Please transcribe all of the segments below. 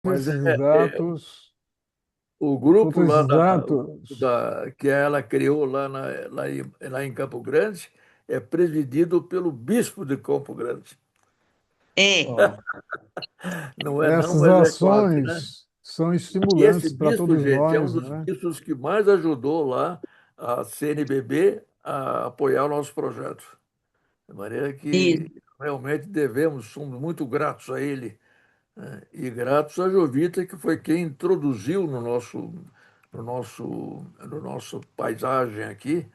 Mas Esses dados, o grupo todos lá esses dados. que ela criou lá em Campo Grande é presidido pelo bispo de Campo Grande. É, Ó, Não é não, essas mas é quase, né? ações são E esse estimulantes para bispo, todos gente, é um nós, dos né? bispos que mais ajudou lá a CNBB a apoiar o nosso projeto. De maneira isso. que realmente somos muito gratos a ele, né? E gratos a Jovita, que foi quem introduziu no nosso paisagem aqui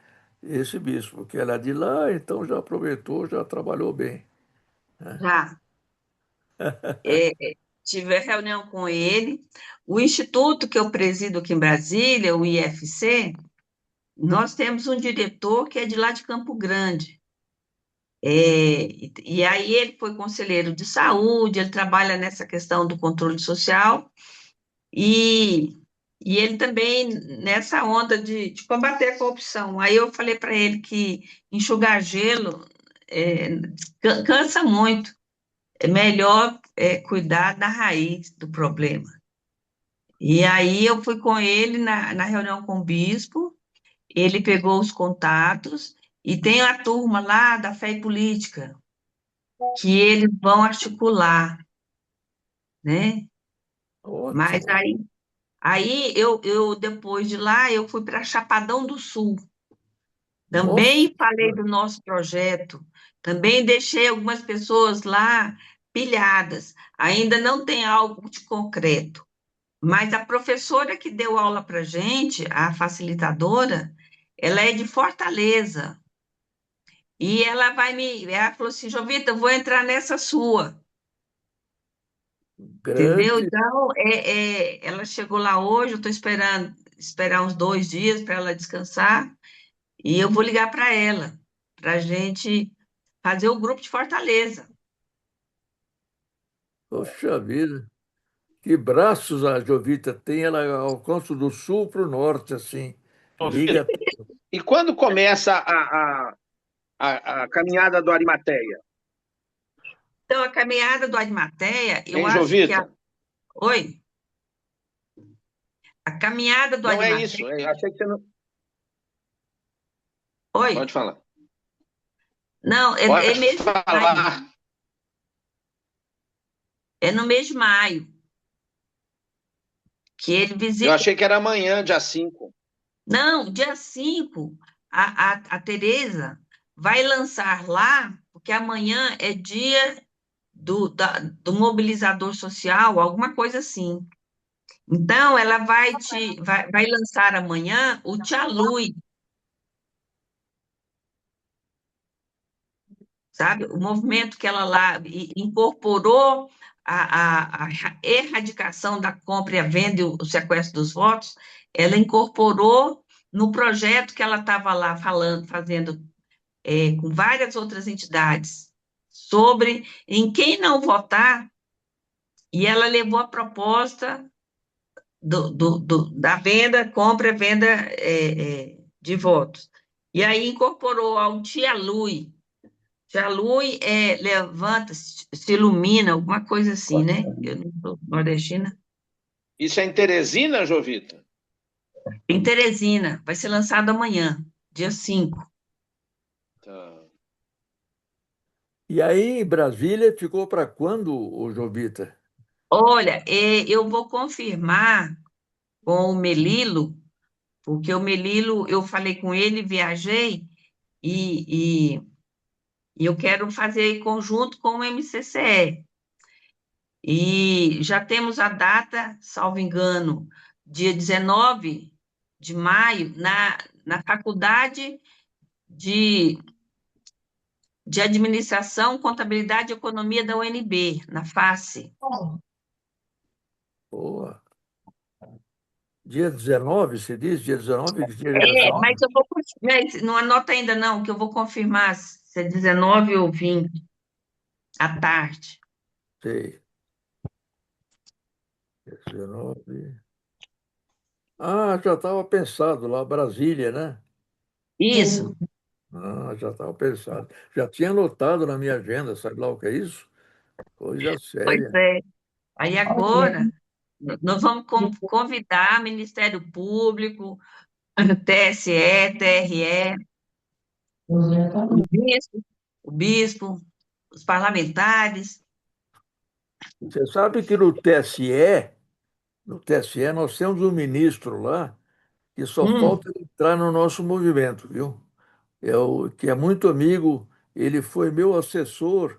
esse bispo, que ela é de lá, então já aproveitou, já trabalhou bem. Já. É, tive reunião com ele. O instituto que eu presido aqui em Brasília, o IFC, nós temos um diretor que é de lá de Campo Grande. E aí ele foi conselheiro de saúde, ele trabalha nessa questão do controle social e, e ele também nessa onda de combater a corrupção. Aí eu falei para ele que enxugar gelo é, cansa muito, é melhor cuidar da raiz do problema. E aí eu fui com ele na reunião com o bispo, ele pegou os contatos e tem a turma lá da Fé e Política, que eles vão articular, né? Mas Ótimo. aí depois de lá, eu fui para Chapadão do Sul. Nossa, Também falei do nosso projeto, também deixei algumas pessoas lá pilhadas. Ainda não tem algo de concreto, mas a professora que deu aula para gente, a facilitadora, ela é de Fortaleza. E ela falou assim, Jovita, eu vou entrar nessa sua. Entendeu? grande. Então, ela chegou lá hoje, eu estou esperando esperar uns 2 dias para ela descansar, e eu vou ligar para ela, para a gente fazer o grupo de Fortaleza. Poxa vida. Que braços a Jovita tem, ela alcança do sul para o norte, assim. Ô, Vitor, Liga e quando começa a caminhada do Arimateia, Então, a caminhada do Arimateia, eu hein, acho que Jovita? Oi, a caminhada do Não é isso. Arimateia. Achei que você não. Oi, Pode falar. não, é Pode mês de maio, falar. é no mês de maio, que ele Eu visita. achei que era amanhã, dia 5. Não, dia 5 a Tereza vai lançar lá, porque amanhã é dia do mobilizador social, alguma coisa assim. Então, ela vai lançar amanhã o Tia Lui, sabe? O movimento que ela lá incorporou a erradicação da compra e a venda e o sequestro dos votos, ela incorporou no projeto que ela estava lá falando, fazendo com várias outras entidades sobre em quem não votar, e ela levou a proposta da venda, compra e venda de votos. E aí incorporou ao Tia Lui. Tia Lui levanta, se ilumina, alguma coisa assim, né? Eu não sou nordestina. Isso é em Teresina, Jovita? Em Teresina, vai ser lançado amanhã, dia 5. Tá. E aí, em Brasília, ficou para quando, o Jovita? Olha, eu vou confirmar com o Melilo, porque o Melilo, eu falei com ele, viajei, e, e eu quero fazer em conjunto com o MCCE. E já temos a data, salvo engano, dia 19 de maio, na Faculdade de, de Administração, Contabilidade e Economia da UNB, na FACE. Boa. Dia 19, se diz? Dia 19, que dia que nós Mas estamos? mas não anota ainda não, que eu vou confirmar se é 19 ou 20 à tarde. Sei. 19. Ah, já estava pensado lá, Brasília, né? Isso, Ah, já estava pensado. Já tinha anotado na minha agenda, sabe lá o que é isso? Coisa pois séria. é. Aí agora. Nós vamos convidar Ministério Público, TSE, TRE, o bispo, os parlamentares. Você sabe que no TSE nós temos um ministro lá que só Hum, falta ele entrar no nosso movimento, viu? Que é muito amigo, ele foi meu assessor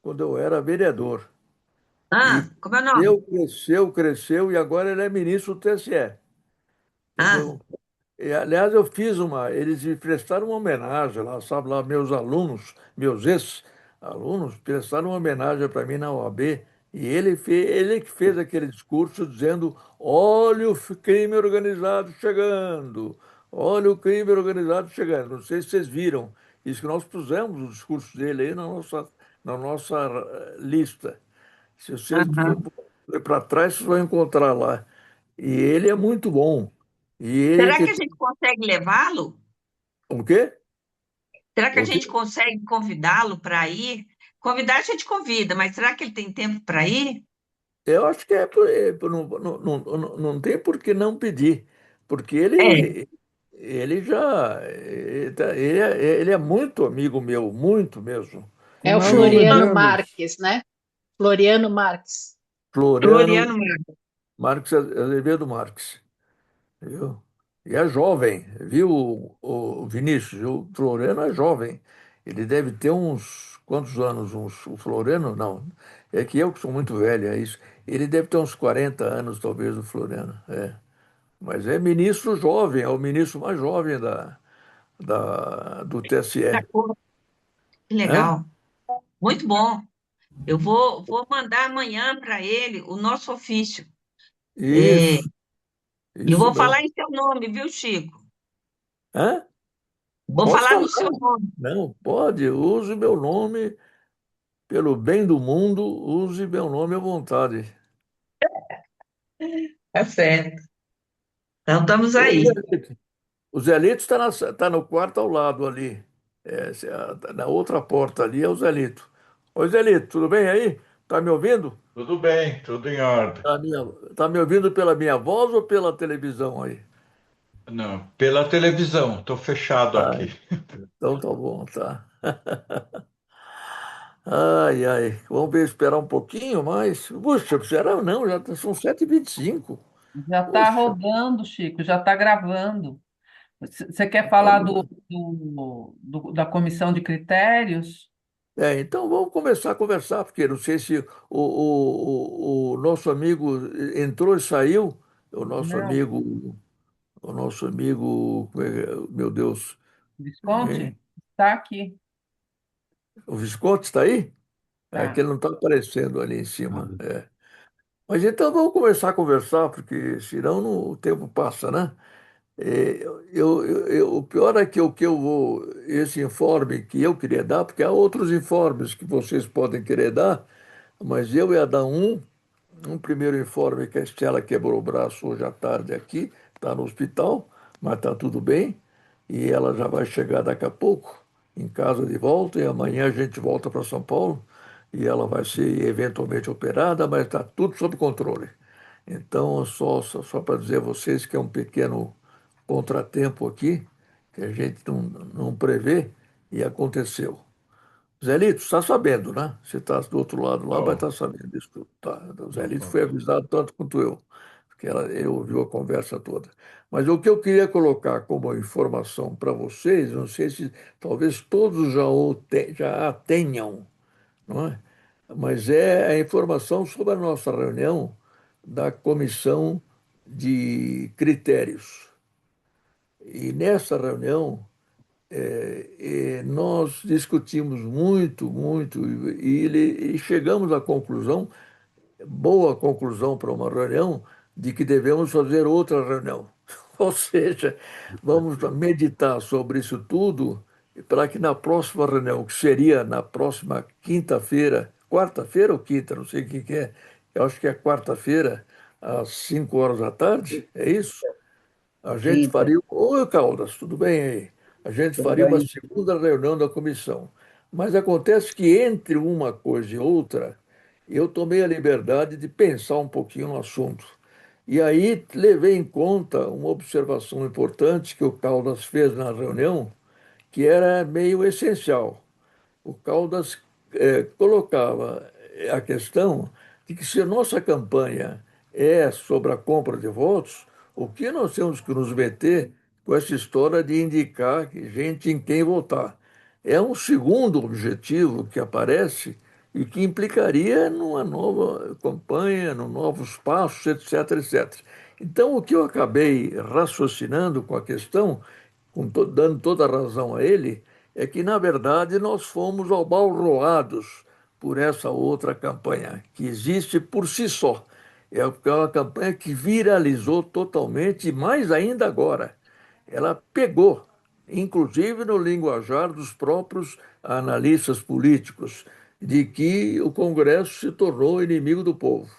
quando eu era vereador. E como é o nome? cresceu, cresceu, cresceu, e agora ele é ministro do TSE, Ah, entendeu? E, aliás, eu fiz eles me prestaram uma homenagem lá, sabe, lá meus alunos, meus ex-alunos, prestaram uma homenagem para mim na OAB, e ele que fez aquele discurso dizendo: olha o crime organizado chegando, olha o crime organizado chegando. Não sei se vocês viram, isso que nós pusemos o discurso dele aí na nossa lista. Se vocês aham. for para trás, vocês vão encontrar lá. E ele é muito bom. E ele Será que que a gente consegue levá-lo? o quê? Será que a O quê? gente consegue convidá-lo para ir? Convidar a gente convida, mas será que ele tem tempo para ir? Eu acho que não tem por que não pedir, porque É, ele é muito amigo meu, muito mesmo. Como É o é o nome Floriano deles? Marques, né? Floriano Marques. Floriano Floriano Marques. Marques Azevedo Marques, viu? E é jovem, viu, o Vinícius? O Floriano é jovem. Ele deve ter uns quantos anos? O Floriano? Não. É que eu que sou muito velho, é isso. Ele deve ter uns 40 anos, talvez, o Floriano. É. Mas é ministro jovem, é o ministro mais jovem do Da TSE. cor. Que Hã? legal. Muito bom. Eu vou mandar amanhã para ele o nosso ofício. É, Isso, e eu isso vou falar mesmo. em seu nome, viu, Chico? Hã? Vou Pode falar falar. no seu nome. Não, pode. Use meu nome pelo bem do mundo, use meu nome à vontade. Tá certo. Então, estamos Ô, aí. O Zelito tá no quarto ao lado ali. Na outra porta ali é o Zelito. Oi, Zelito, tudo bem aí? Tá me ouvindo? Tudo bem, tudo em ordem. Tá me ouvindo pela minha voz ou pela televisão aí? Não, pela televisão, estou fechado Ah, aqui. então tá bom, tá. Ai, ai. Vamos ver, esperar um pouquinho mais. Puxa, será? Não, são 7h25. Já está Puxa, rodando, Chico, já está gravando. Você quer tá falar bom. da comissão de critérios? Então vamos começar a conversar, porque não sei se o nosso amigo entrou e saiu. O nosso Não, amigo, o nosso amigo, meu Deus, Visconti? hein? Está aqui, O Visconti está aí? É que tá. ele não está aparecendo ali em cima. É. Mas então vamos começar a conversar, porque senão o tempo passa, né? É, o pior é que esse informe que eu queria dar, porque há outros informes que vocês podem querer dar, mas eu ia dar um primeiro informe que a Estela quebrou o braço hoje à tarde aqui, está no hospital, mas está tudo bem, e ela já vai chegar daqui a pouco em casa de volta, e amanhã a gente volta para São Paulo, e ela vai ser eventualmente operada, mas está tudo sob controle. Então, só para dizer a vocês que é um pequeno contratempo aqui, que a gente não prevê, e aconteceu. Zelito, está sabendo, né? Você está do outro lado lá, vai Oh, estar sabendo disso tudo. Tá. O oh, Zelito oh. foi avisado tanto quanto eu, porque ele ouviu a conversa toda. Mas o que eu queria colocar como informação para vocês, não sei se talvez todos já a tenham, não é? Mas é a informação sobre a nossa reunião da comissão de critérios. E nessa reunião, nós discutimos muito, muito, e chegamos à conclusão, boa conclusão para uma reunião, de que devemos fazer outra reunião. Ou seja, vamos meditar sobre isso tudo para que na próxima reunião, que seria na próxima quinta-feira, quarta-feira ou quinta, não sei o que é, eu acho que é quarta-feira, às 5 horas da tarde, é isso? A gente Quinta, faria. Oi, Caldas, tudo bem aí? A gente tudo faria uma bem? segunda reunião da comissão. Mas acontece que entre uma coisa e outra, eu tomei a liberdade de pensar um pouquinho no assunto. E aí levei em conta uma observação importante que o Caldas fez na reunião, que era meio essencial. O Caldas colocava a questão de que se a nossa campanha é sobre a compra de votos, o que nós temos que nos meter com essa história de indicar gente em quem votar? É um segundo objetivo que aparece e que implicaria numa nova campanha, num novos passos, etc, etc. Então, o que eu acabei raciocinando com a questão, dando toda a razão a ele, é que, na verdade, nós fomos abalroados por essa outra campanha, que existe por si só. É uma campanha que viralizou totalmente, e mais ainda agora. Ela pegou, inclusive no linguajar dos próprios analistas políticos, de que o Congresso se tornou inimigo do povo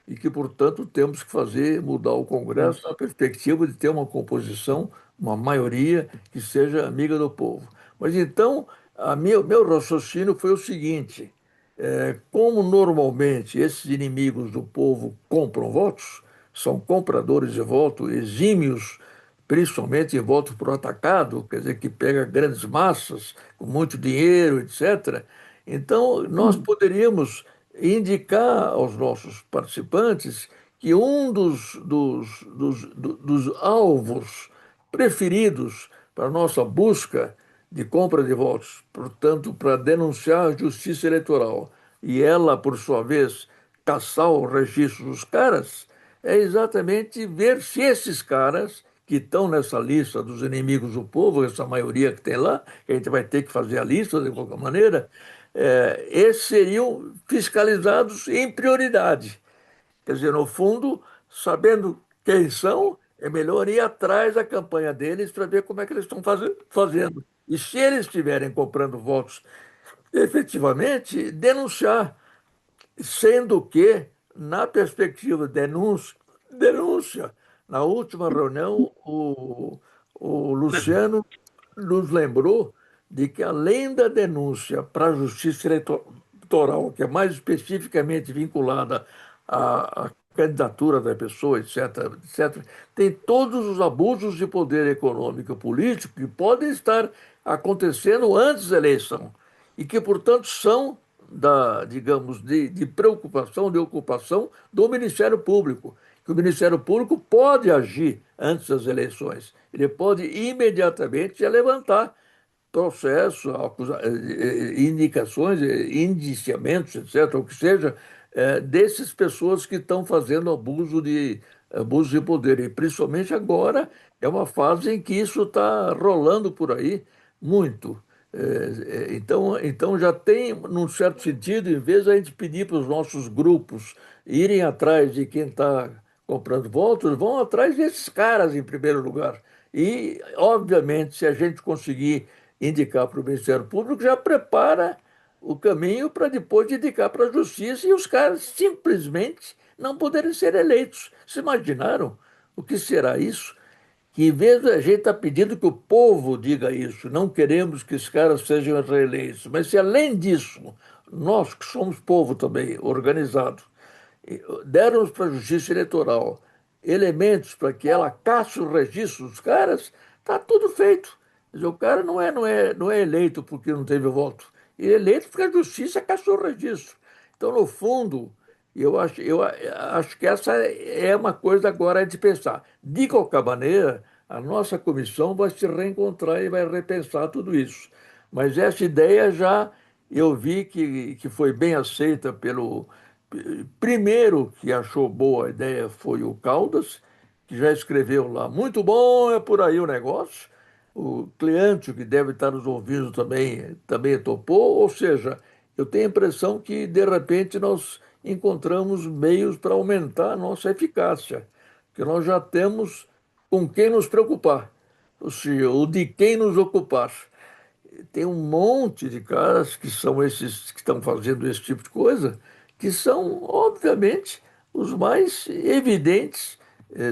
e que, portanto, temos que fazer mudar o Congresso na perspectiva de ter uma composição, uma maioria que seja amiga do povo. Mas então, meu raciocínio foi o seguinte: como normalmente esses inimigos do povo compram votos, são compradores de voto exímios, principalmente em voto por atacado, quer dizer, que pega grandes massas, com muito dinheiro, etc. Então, nós poderíamos indicar aos nossos participantes que um dos alvos preferidos para a nossa busca de compra de votos, portanto, para denunciar a justiça eleitoral e ela, por sua vez, caçar o registro dos caras, é exatamente ver se esses caras que estão nessa lista dos inimigos do povo, essa maioria que tem lá, que a gente vai ter que fazer a lista de qualquer maneira, esses seriam fiscalizados em prioridade. Quer dizer, no fundo, sabendo quem são, é melhor ir atrás da campanha deles para ver como é que eles estão fazendo. E se eles estiverem comprando votos efetivamente, denunciar, sendo que, na perspectiva de denúncia, na última reunião, o Luciano nos lembrou de que, além da denúncia para a justiça eleitoral, que é mais especificamente vinculada à candidatura da pessoa, etc., etc., tem todos os abusos de poder econômico e político que podem estar acontecendo antes da eleição e que, portanto, são digamos, de preocupação, de ocupação do Ministério Público, que o Ministério Público pode agir antes das eleições. Ele pode imediatamente levantar processo, indicações, indiciamentos, etc., o que seja, dessas pessoas que estão fazendo abuso de poder. E principalmente agora é uma fase em que isso está rolando por aí muito. Então já tem, num certo sentido, em vez de a gente pedir para os nossos grupos irem atrás de quem está comprando votos, vão atrás desses caras em primeiro lugar. E, obviamente, se a gente conseguir indicar para o Ministério Público, já prepara o caminho para depois indicar para a Justiça e os caras simplesmente não poderem ser eleitos. Se imaginaram o que será isso? Que em vez de a gente estar pedindo que o povo diga isso, não queremos que esses caras sejam reeleitos, mas se além disso, nós que somos povo também organizado, dermos para a Justiça Eleitoral elementos para que ela casse o registro dos caras, está tudo feito. Quer dizer, o cara não é eleito porque não teve voto. Ele é eleito porque a Justiça cassou o registro. Então, no fundo, eu acho que essa é uma coisa agora de pensar. De qualquer maneira, a nossa comissão vai se reencontrar e vai repensar tudo isso. Mas essa ideia já eu vi que foi bem aceita pelo. Primeiro que achou boa a ideia foi o Caldas, que já escreveu lá, muito bom, é por aí o negócio. O Cleante, que deve estar nos ouvindo também topou. Ou seja, eu tenho a impressão que, de repente, nós encontramos meios para aumentar a nossa eficácia, que nós já temos com quem nos preocupar, ou seja, o de quem nos ocupar. Tem um monte de caras que são esses que estão fazendo esse tipo de coisa, que são, obviamente, os mais evidentes,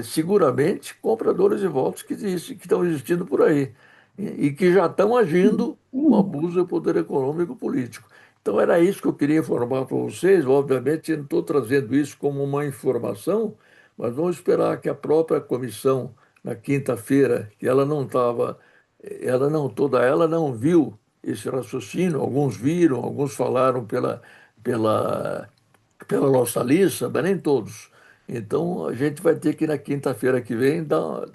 seguramente, compradores de votos que estão existindo por aí e que já estão agindo com abuso do poder econômico e político. Então era isso que eu queria informar para vocês. Obviamente, eu não estou trazendo isso como uma informação, mas vamos esperar que a própria comissão, na quinta-feira, que ela não estava, ela não viu esse raciocínio, alguns viram, alguns falaram pela, pela nossa lista, mas nem todos. Então a gente vai ter que na quinta-feira que vem,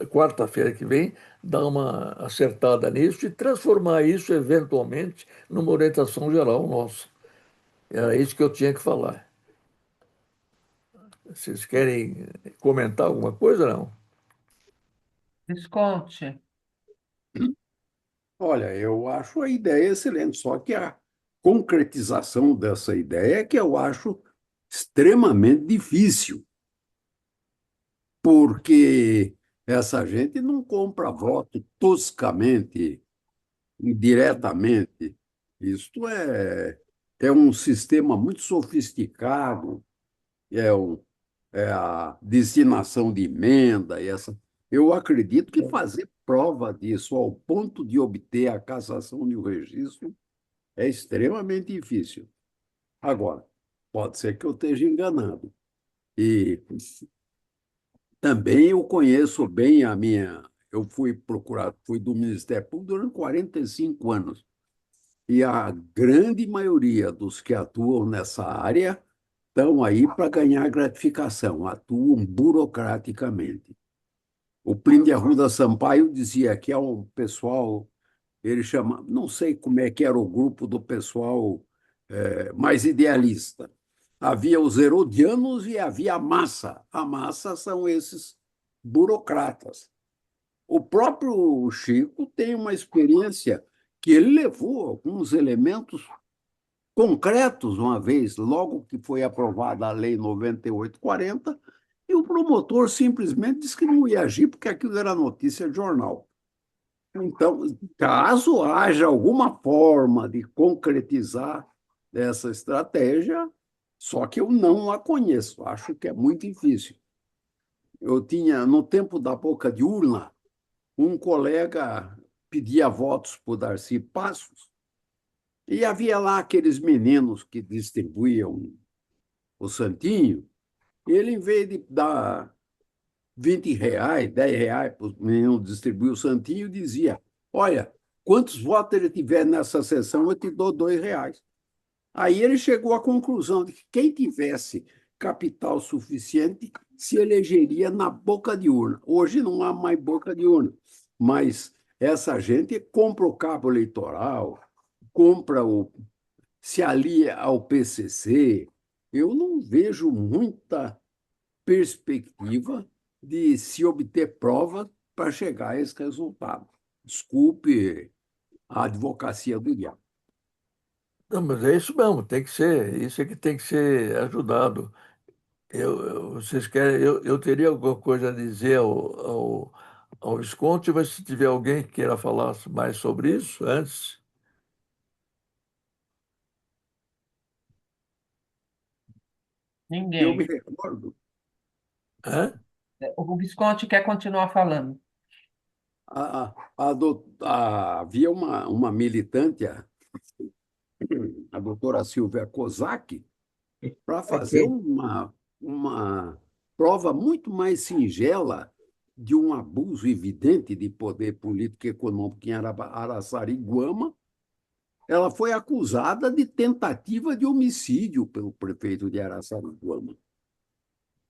quarta-feira que vem, dar uma acertada nisso e transformar isso eventualmente numa orientação geral nossa. Era isso que eu tinha que falar. Vocês querem comentar alguma coisa, não? Visconti, Olha, eu acho a ideia excelente, só que a concretização dessa ideia é que eu acho extremamente difícil, porque essa gente não compra voto toscamente, diretamente. Isto é um sistema muito sofisticado, é, é a destinação de emenda e essa. Eu acredito que fazer prova disso ao ponto de obter a cassação de um registro é extremamente difícil. Agora, pode ser que eu esteja enganado. E também eu conheço bem a minha. Eu fui procurado, fui do Ministério Público durante 45 anos. E a grande maioria dos que atuam nessa área estão aí para ganhar gratificação, atuam burocraticamente. O Plínio de Arruda Sampaio dizia que é um pessoal, ele chama, não sei como é que era o grupo do pessoal mais idealista. Havia os herodianos e havia a massa. A massa são esses burocratas. O próprio Chico tem uma experiência que ele levou alguns elementos concretos uma vez, logo que foi aprovada a Lei 9840, e o promotor simplesmente disse que não ia agir porque aquilo era notícia de jornal. Então, caso haja alguma forma de concretizar essa estratégia, só que eu não a conheço, acho que é muito difícil. Eu tinha, no tempo da boca de urna, um colega pedia votos para o Darcy Passos, e havia lá aqueles meninos que distribuíam o santinho, e ele, em vez de dar R$ 20, R$ 10 para os meninos distribuir o santinho, dizia: olha, quantos votos ele tiver nessa sessão, eu te dou R$ 2. Aí ele chegou à conclusão de que quem tivesse capital suficiente se elegeria na boca de urna. Hoje não há mais boca de urna, mas essa gente compra o cabo eleitoral, se alia ao PCC. Eu não vejo muita perspectiva de se obter prova para chegar a esse resultado. Desculpe a advocacia do diabo. Não, mas é isso mesmo, tem que ser, isso é que tem que ser ajudado. Vocês querem, eu teria alguma coisa a dizer ao Visconti, mas se tiver alguém que queira falar mais sobre isso antes, Eu me ninguém. recordo, hã? O Visconti quer continuar falando. havia uma militante, a doutora Silvia Kozak, para fazer Aqui. uma prova muito mais singela de um abuso evidente de poder político e econômico em Araçariguama. Ela foi acusada de tentativa de homicídio pelo prefeito de Araçariguama.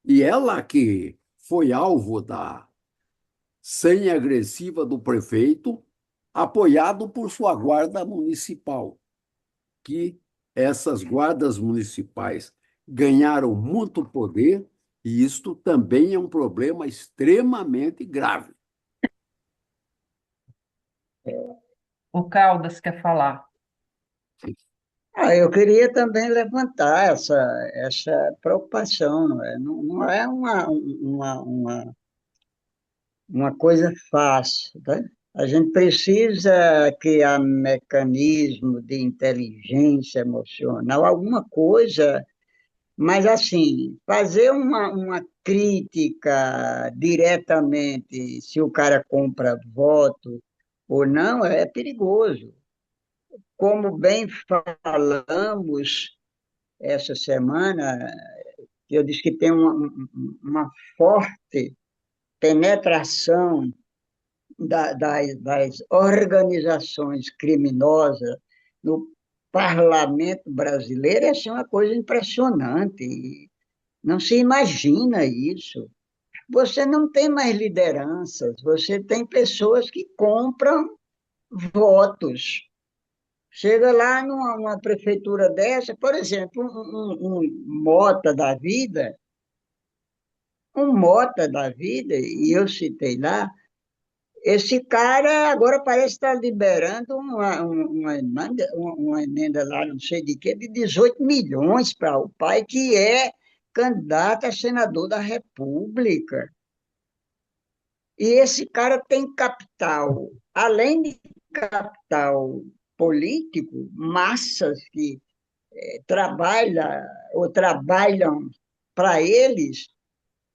E ela que foi alvo da senha agressiva do prefeito, apoiado por sua guarda municipal, que essas guardas municipais ganharam muito poder, e isto também é um problema extremamente grave. O Caldas quer falar. Eu queria também levantar essa preocupação, não é? Não é uma coisa fácil, tá? A gente precisa criar mecanismo de inteligência emocional, alguma coisa, mas assim, fazer uma crítica diretamente se o cara compra voto ou não é perigoso. como bem falamos essa semana, eu disse que tem uma forte penetração das organizações criminosas no parlamento brasileiro. É assim, uma coisa impressionante. Não se imagina isso. Você não tem mais lideranças, você tem pessoas que compram votos. Chega lá numa prefeitura dessa, por exemplo, um Mota da vida, e eu citei lá, esse cara agora parece estar liberando uma emenda lá, não sei de quê, de 18 milhões para o pai, que é candidato a senador da República. E esse cara tem capital, além de capital político, massas que trabalham ou trabalham para eles,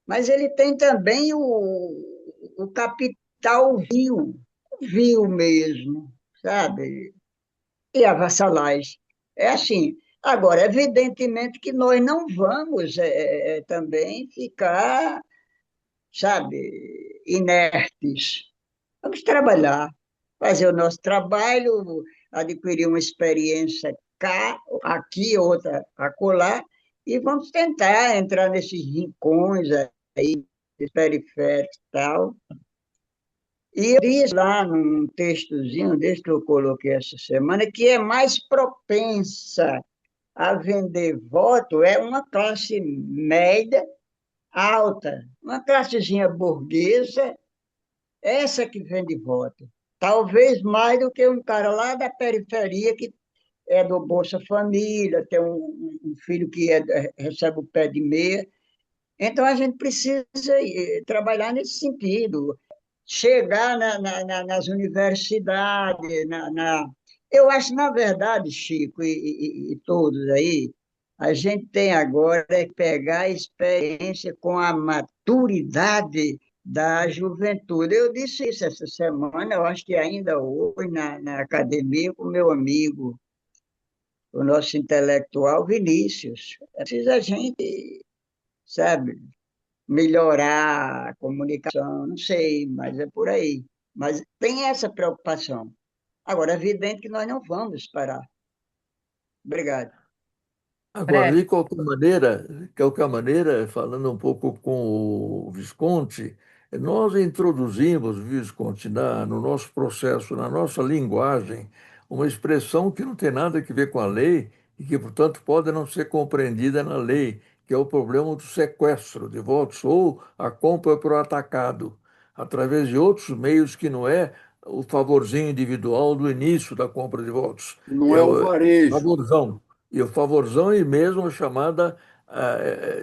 mas ele tem também o capital vil mesmo, sabe? E a vassalagem. É assim. Agora, evidentemente que nós não vamos também ficar, sabe, inertes. Vamos trabalhar, fazer o nosso trabalho, adquirir uma experiência cá, aqui, outra acolá, e vamos tentar entrar nesses rincões aí, periféricos e tal. E eu disse lá num textozinho desse que eu coloquei essa semana, que é mais propensa a vender voto é uma classe média alta, uma classezinha burguesa, essa que vende voto. Talvez mais do que um cara lá da periferia que é do Bolsa Família, tem um filho que recebe o pé de meia. Então, a gente precisa trabalhar nesse sentido, chegar nas universidades, eu acho, na verdade, Chico e todos aí, a gente tem agora que pegar a experiência com a maturidade da juventude. Eu disse isso essa semana, eu acho que ainda hoje, na academia, com meu amigo, o nosso intelectual Vinícius. É preciso a gente, sabe, melhorar a comunicação, não sei, mas é por aí. Mas tem essa preocupação. Agora, é evidente que nós não vamos parar. Obrigado. Agora, Breve. de qualquer maneira, falando um pouco com o Visconti, nós introduzimos, Visconti, no nosso processo, na nossa linguagem, uma expressão que não tem nada a ver com a lei e que, portanto, pode não ser compreendida na lei, que é o problema do sequestro de votos ou a compra por atacado, através de outros meios que não é o favorzinho individual do início da compra de votos. Não É é o o varejo. favorzão. E o favorzão e mesmo a chamada,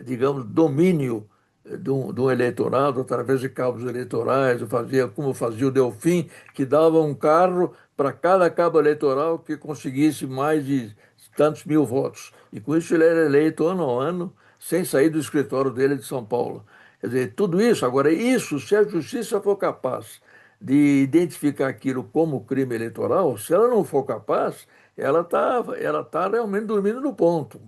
digamos, domínio de um eleitorado através de cabos eleitorais, como fazia o Delfim, que dava um carro para cada cabo eleitoral que conseguisse mais de tantos mil votos. E com isso ele era eleito ano a ano, sem sair do escritório dele de São Paulo. Quer dizer, tudo isso, agora, isso, se a justiça for capaz de identificar aquilo como crime eleitoral, se ela não for capaz, ela tá realmente dormindo no ponto.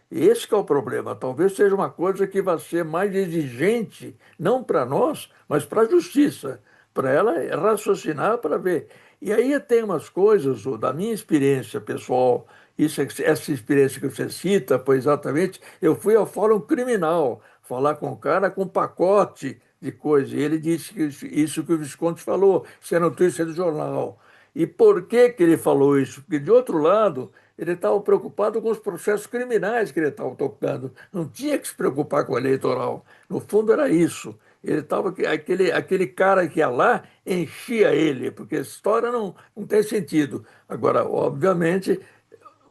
Esse que é o problema. Talvez seja uma coisa que vai ser mais exigente, não para nós, mas para a justiça, para ela raciocinar para ver. E aí tem umas coisas, da minha experiência pessoal, essa experiência que você cita, foi exatamente, eu fui ao Fórum Criminal falar com o cara com um pacote de coisas, e ele disse que isso que o Visconde falou, isso é notícia do jornal. E por que que ele falou isso? Porque, de outro lado, ele estava preocupado com os processos criminais que ele estava tocando. Não tinha que se preocupar com o eleitoral. No fundo, era isso. Ele estava. Aquele cara que ia lá enchia ele, porque a história não tem sentido. Agora, obviamente,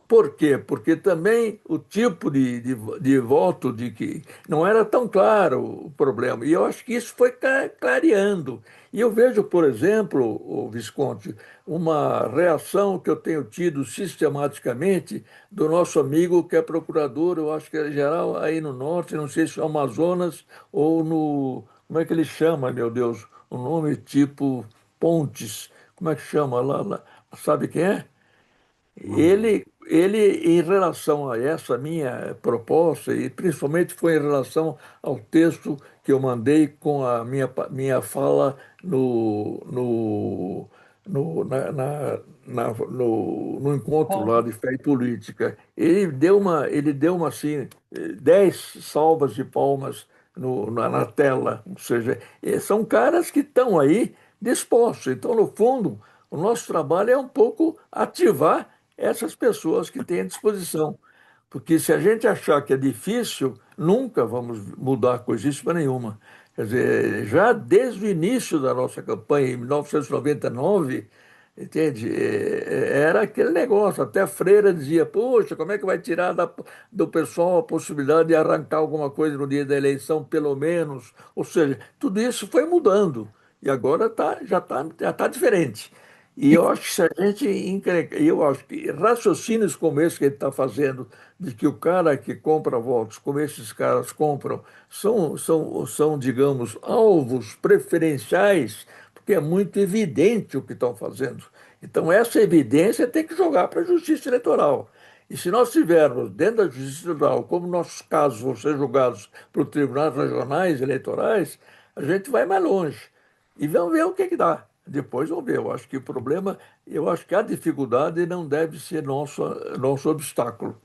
por quê? Porque também o tipo de voto de que não era tão claro o problema. E eu acho que isso foi clareando. E eu vejo, por exemplo, o Visconti, uma reação que eu tenho tido sistematicamente do nosso amigo que é procurador, eu acho que é geral aí no norte, não sei se é Amazonas ou no. Como é que ele chama, meu Deus? O nome tipo Pontes. Como é que chama lá? Sabe quem é? Uhum. Em relação a essa minha proposta, e principalmente foi em relação ao texto que eu mandei com a minha fala no encontro lá Encontro. de fé e política. Ele deu uma assim, 10 salvas de palmas na tela. Ou seja, são caras que estão aí dispostos. Então, no fundo, o nosso trabalho é um pouco ativar essas pessoas que têm à disposição. Porque se a gente achar que é difícil, nunca vamos mudar coisíssima nenhuma. Quer dizer, já desde o início da nossa campanha, em 1999, entende? Era aquele negócio. Até a freira dizia: Poxa, como é que vai tirar do pessoal a possibilidade de arrancar alguma coisa no dia da eleição, pelo menos? Ou seja, tudo isso foi mudando. E agora já tá diferente. E eu acho que se a gente eu acho que raciocínios como esse que ele está fazendo, de que o cara que compra votos, como esses caras compram, são, digamos, alvos preferenciais, porque é muito evidente o que estão fazendo. Então, essa evidência tem que jogar para a Justiça Eleitoral. E se nós tivermos dentro da Justiça Eleitoral, como nossos casos vão ser julgados por tribunais regionais eleitorais, a gente vai mais longe. E vamos ver o que dá. Depois vamos ver. Eu acho que a dificuldade não deve ser nosso obstáculo.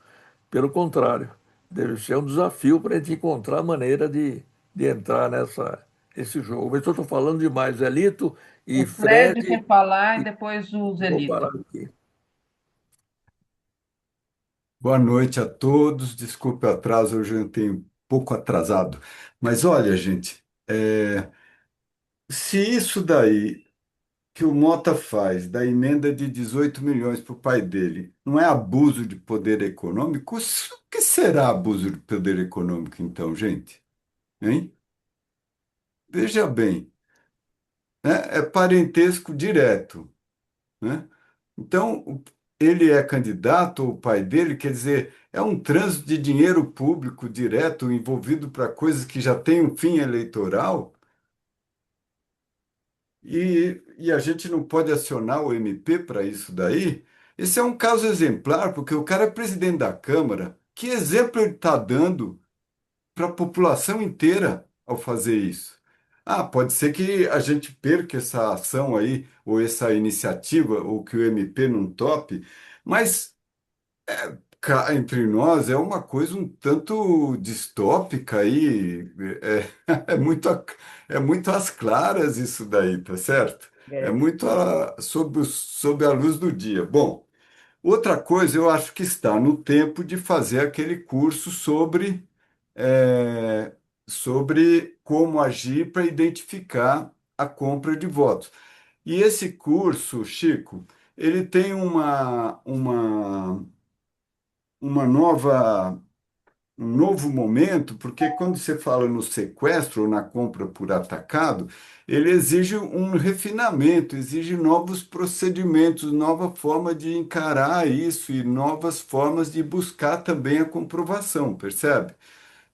Pelo contrário, deve ser um desafio para a gente encontrar a maneira de entrar nesse jogo. Mas eu estou falando demais, Elito O e Fred Fred, quer falar e e depois o vou parar Zelito. aqui. Boa noite a todos. Desculpe o atraso, hoje eu entrei um pouco atrasado. Mas olha, gente, se isso daí que o Mota faz, da emenda de 18 milhões para o pai dele, não é abuso de poder econômico, o que será abuso de poder econômico, então, gente? Hein? Veja bem, né? É parentesco direto, né? Então, ele é candidato, ou o pai dele, quer dizer, é um trânsito de dinheiro público direto envolvido para coisas que já têm um fim eleitoral, e a gente não pode acionar o MP para isso daí. Esse é um caso exemplar, porque o cara é presidente da Câmara. Que exemplo ele está dando para a população inteira ao fazer isso? Ah, pode ser que a gente perca essa ação aí, ou essa iniciativa, ou que o MP não tope, mas cá entre nós é uma coisa um tanto distópica aí, é muito, é muito às claras isso daí, tá certo? É É, muito sob a luz do dia. Bom, outra coisa, eu acho que está no tempo de fazer aquele curso é, sobre como agir para identificar a compra de votos. E esse curso, Chico, ele tem uma um novo momento, porque quando você fala no sequestro ou na compra por atacado, ele exige um refinamento, exige novos procedimentos, nova forma de encarar isso e novas formas de buscar também a comprovação, percebe?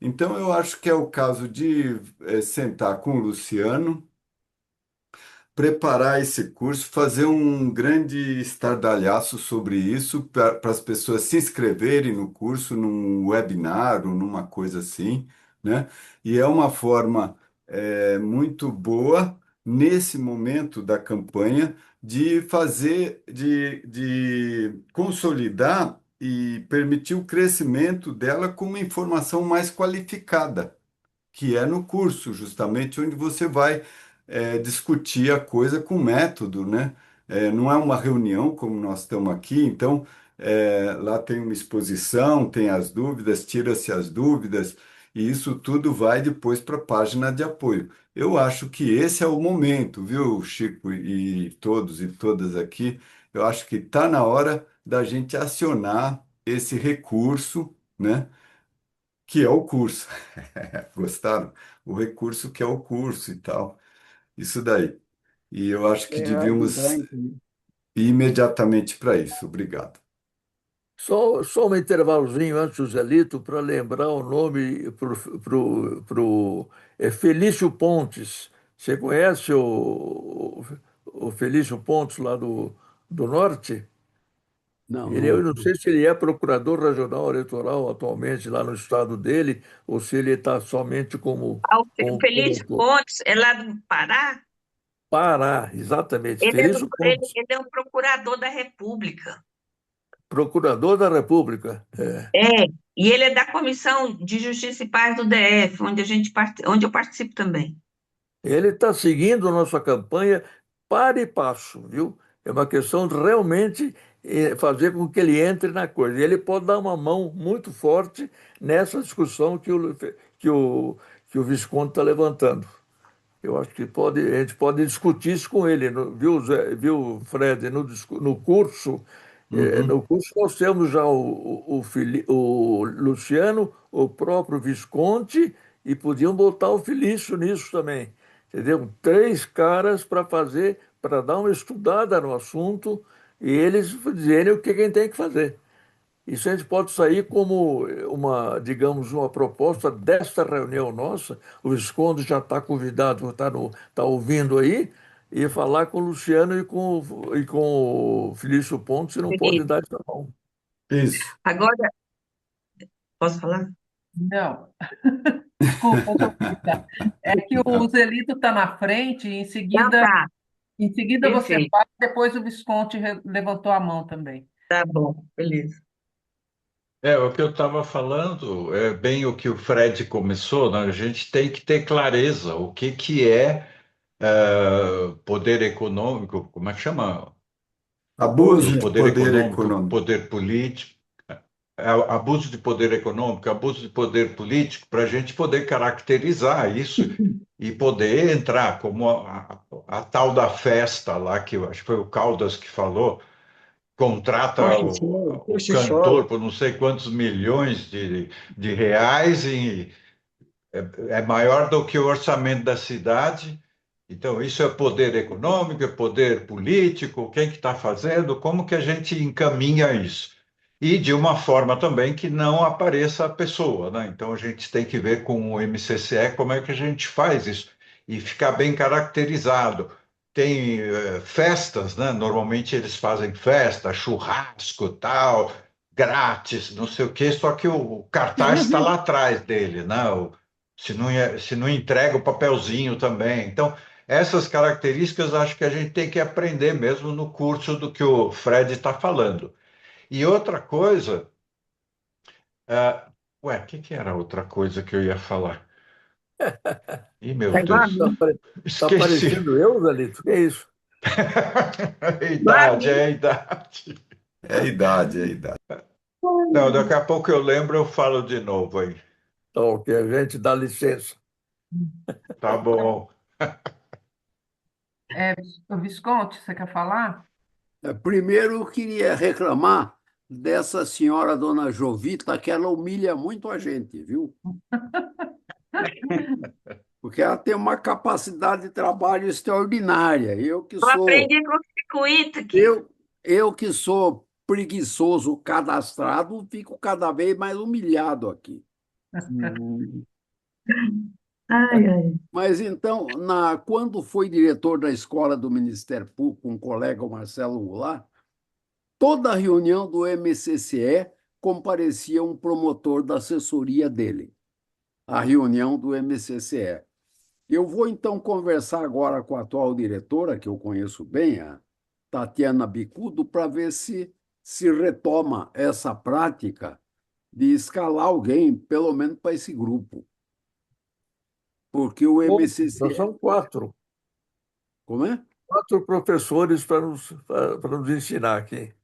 Então, eu acho que é o caso de sentar com o Luciano, preparar esse curso, fazer um grande estardalhaço sobre isso para as pessoas se inscreverem no curso, num webinar ou numa coisa assim, né? E é uma forma muito boa nesse momento da campanha de fazer, de consolidar e permitir o crescimento dela com uma informação mais qualificada que é no curso, justamente onde você vai discutir a coisa com método, né? Não é uma reunião como nós estamos aqui, então lá tem uma exposição, tem as dúvidas, tira-se as dúvidas, e isso tudo vai depois para a página de apoio. Eu acho que esse é o momento, viu, Chico e todos e todas aqui, eu acho que está na hora da gente acionar esse recurso, né? Que é o curso. Gostaram? O recurso que é o curso e tal. Isso daí. E eu acho que é devíamos ajudante, né? ir imediatamente para isso. Obrigado. Só um intervalozinho antes do Zelito para lembrar o nome Felício Pontes. Você conhece o Felício Pontes lá do norte? Não, Eu não. não sei se ele é procurador regional eleitoral atualmente lá no estado dele, ou se ele está somente Ah, o Felício como Pontes é lá do Pará. Pará, exatamente. Ele é, Felício Pontes, ele é um procurador da República. procurador da República. É. É, e ele é da Comissão de Justiça e Paz do DF, onde eu participo também. Ele está seguindo a nossa campanha para e passo, viu? É uma questão de realmente fazer com que ele entre na coisa. E ele pode dar uma mão muito forte nessa discussão que o Visconde está levantando. Eu acho que a gente pode discutir isso com ele, viu, viu, Fred? No curso, Uhum. no curso nós temos já o Luciano, o próprio Visconde, e podiam botar o Felício nisso também. Entendeu? Três caras para fazer, para dar uma estudada no assunto e eles dizerem o que quem tem que fazer. Isso a gente pode sair como uma, digamos, uma proposta desta reunião nossa. O Visconde já está convidado, tá ouvindo aí, e falar com o Luciano e com o Felício Pontes, se não pode dar essa mão. Isso. Agora, posso falar? Não, desculpa, Jovita. É que o Zelito está na frente, e Não, tá, em seguida você perfeito, fala, depois o Visconde levantou a mão também. tá bom, beleza. O que eu estava falando é bem o que o Fred começou, né? A gente tem que ter clareza o que é poder econômico, como é que chama? Abuso Do de poder poder econômico, econômico. poder político, abuso de poder econômico, abuso de poder político, para a gente poder caracterizar isso e poder entrar, como a tal da festa lá, que eu acho que foi o Caldas que falou, contrata o Puxa só. cantor por não sei quantos milhões de reais e é maior do que o orçamento da cidade. Então, isso é poder econômico, é poder político, quem que está fazendo, como que a gente encaminha isso? E de uma forma também que não apareça a pessoa, né? Então, a gente tem que ver com o MCCE como é que a gente faz isso e ficar bem caracterizado. Tem festas, né? Normalmente eles fazem festa, churrasco, tal, grátis, não sei o quê, só que o cartaz está lá atrás dele, né? Se não entrega o papelzinho também. Então, essas características acho que a gente tem que aprender mesmo no curso do que o Fred está falando. E outra coisa, o que era a outra coisa que eu ia falar? Ih, meu Tá igual a Deus, mim. Tá esqueci. parecendo eu, Zalito? Que é isso? É a Igual a idade, mim. é a idade. É a idade, é a idade. Não, daqui a pouco eu lembro, eu falo de novo aí. Tá, ok, a gente dá licença. Tá bom. É, o Visconde, você quer falar? Primeiro, eu queria reclamar dessa senhora, dona Jovita, que ela humilha muito a gente, viu? Porque ela tem uma capacidade de trabalho extraordinária. Eu aprendi com o circuito aqui. Eu, eu que sou preguiçoso cadastrado, fico cada vez mais humilhado aqui. Ai, ai. Mas então, quando foi diretor da escola do Ministério Público, com o colega o Marcelo Goulart, toda reunião do MCCE comparecia um promotor da assessoria dele, a reunião do MCCE. Eu vou então conversar agora com a atual diretora, que eu conheço bem, a Tatiana Bicudo, para ver se retoma essa prática de escalar alguém, pelo menos para esse grupo. Porque o Bom, nós MCCE. são quatro. Como é? Quatro professores para nos ensinar aqui.